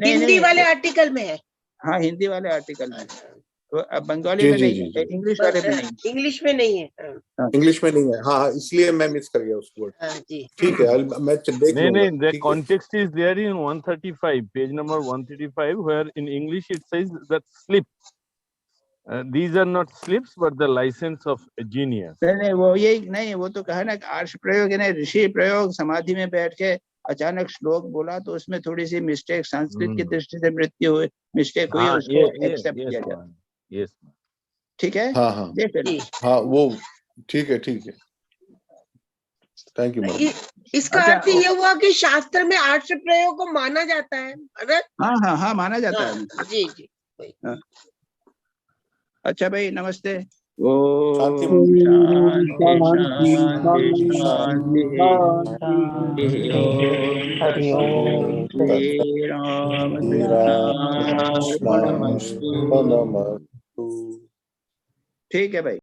हिंदी वाले आर्टिकल में है? हाँ, हिंदी वाले आर्टिकल में, तो बंगाली में नहीं है, इंग्लिश वाले में नहीं, इंग्लिश में नहीं है। इंग्लिश में नहीं है, हाँ, इसलिए मैं मिस कर गया उस वर्ड। ठीक है, मैं देख लूंगा। नहीं, the context is there in 135, page number 135, where in English it says that slip. These are not slips, but the license of a genius. नहीं, वो यही नहीं, वो तो कहा ना आर्ष प्रयोग है, ऋषि प्रयोग, समाधि में बैठ के अचानक श्लोक बोला तो उसमें थोड़ी सी मिस्टेक, संस्कृत की दृष्टि से मृत्यु हुई, मिस्टेक हुई, उसको एक्सेप्ट किया जाए। यस, ठीक है, हाँ, हाँ, वो ठीक है। Thank you. इसका अर्थ ये हुआ कि शास्त्र में आर्ष प्रयोग को माना जाता है? हाँ, माना जाता है। जी जी। अच्छा भाई, नमस्ते। शांति ठीक है भाई।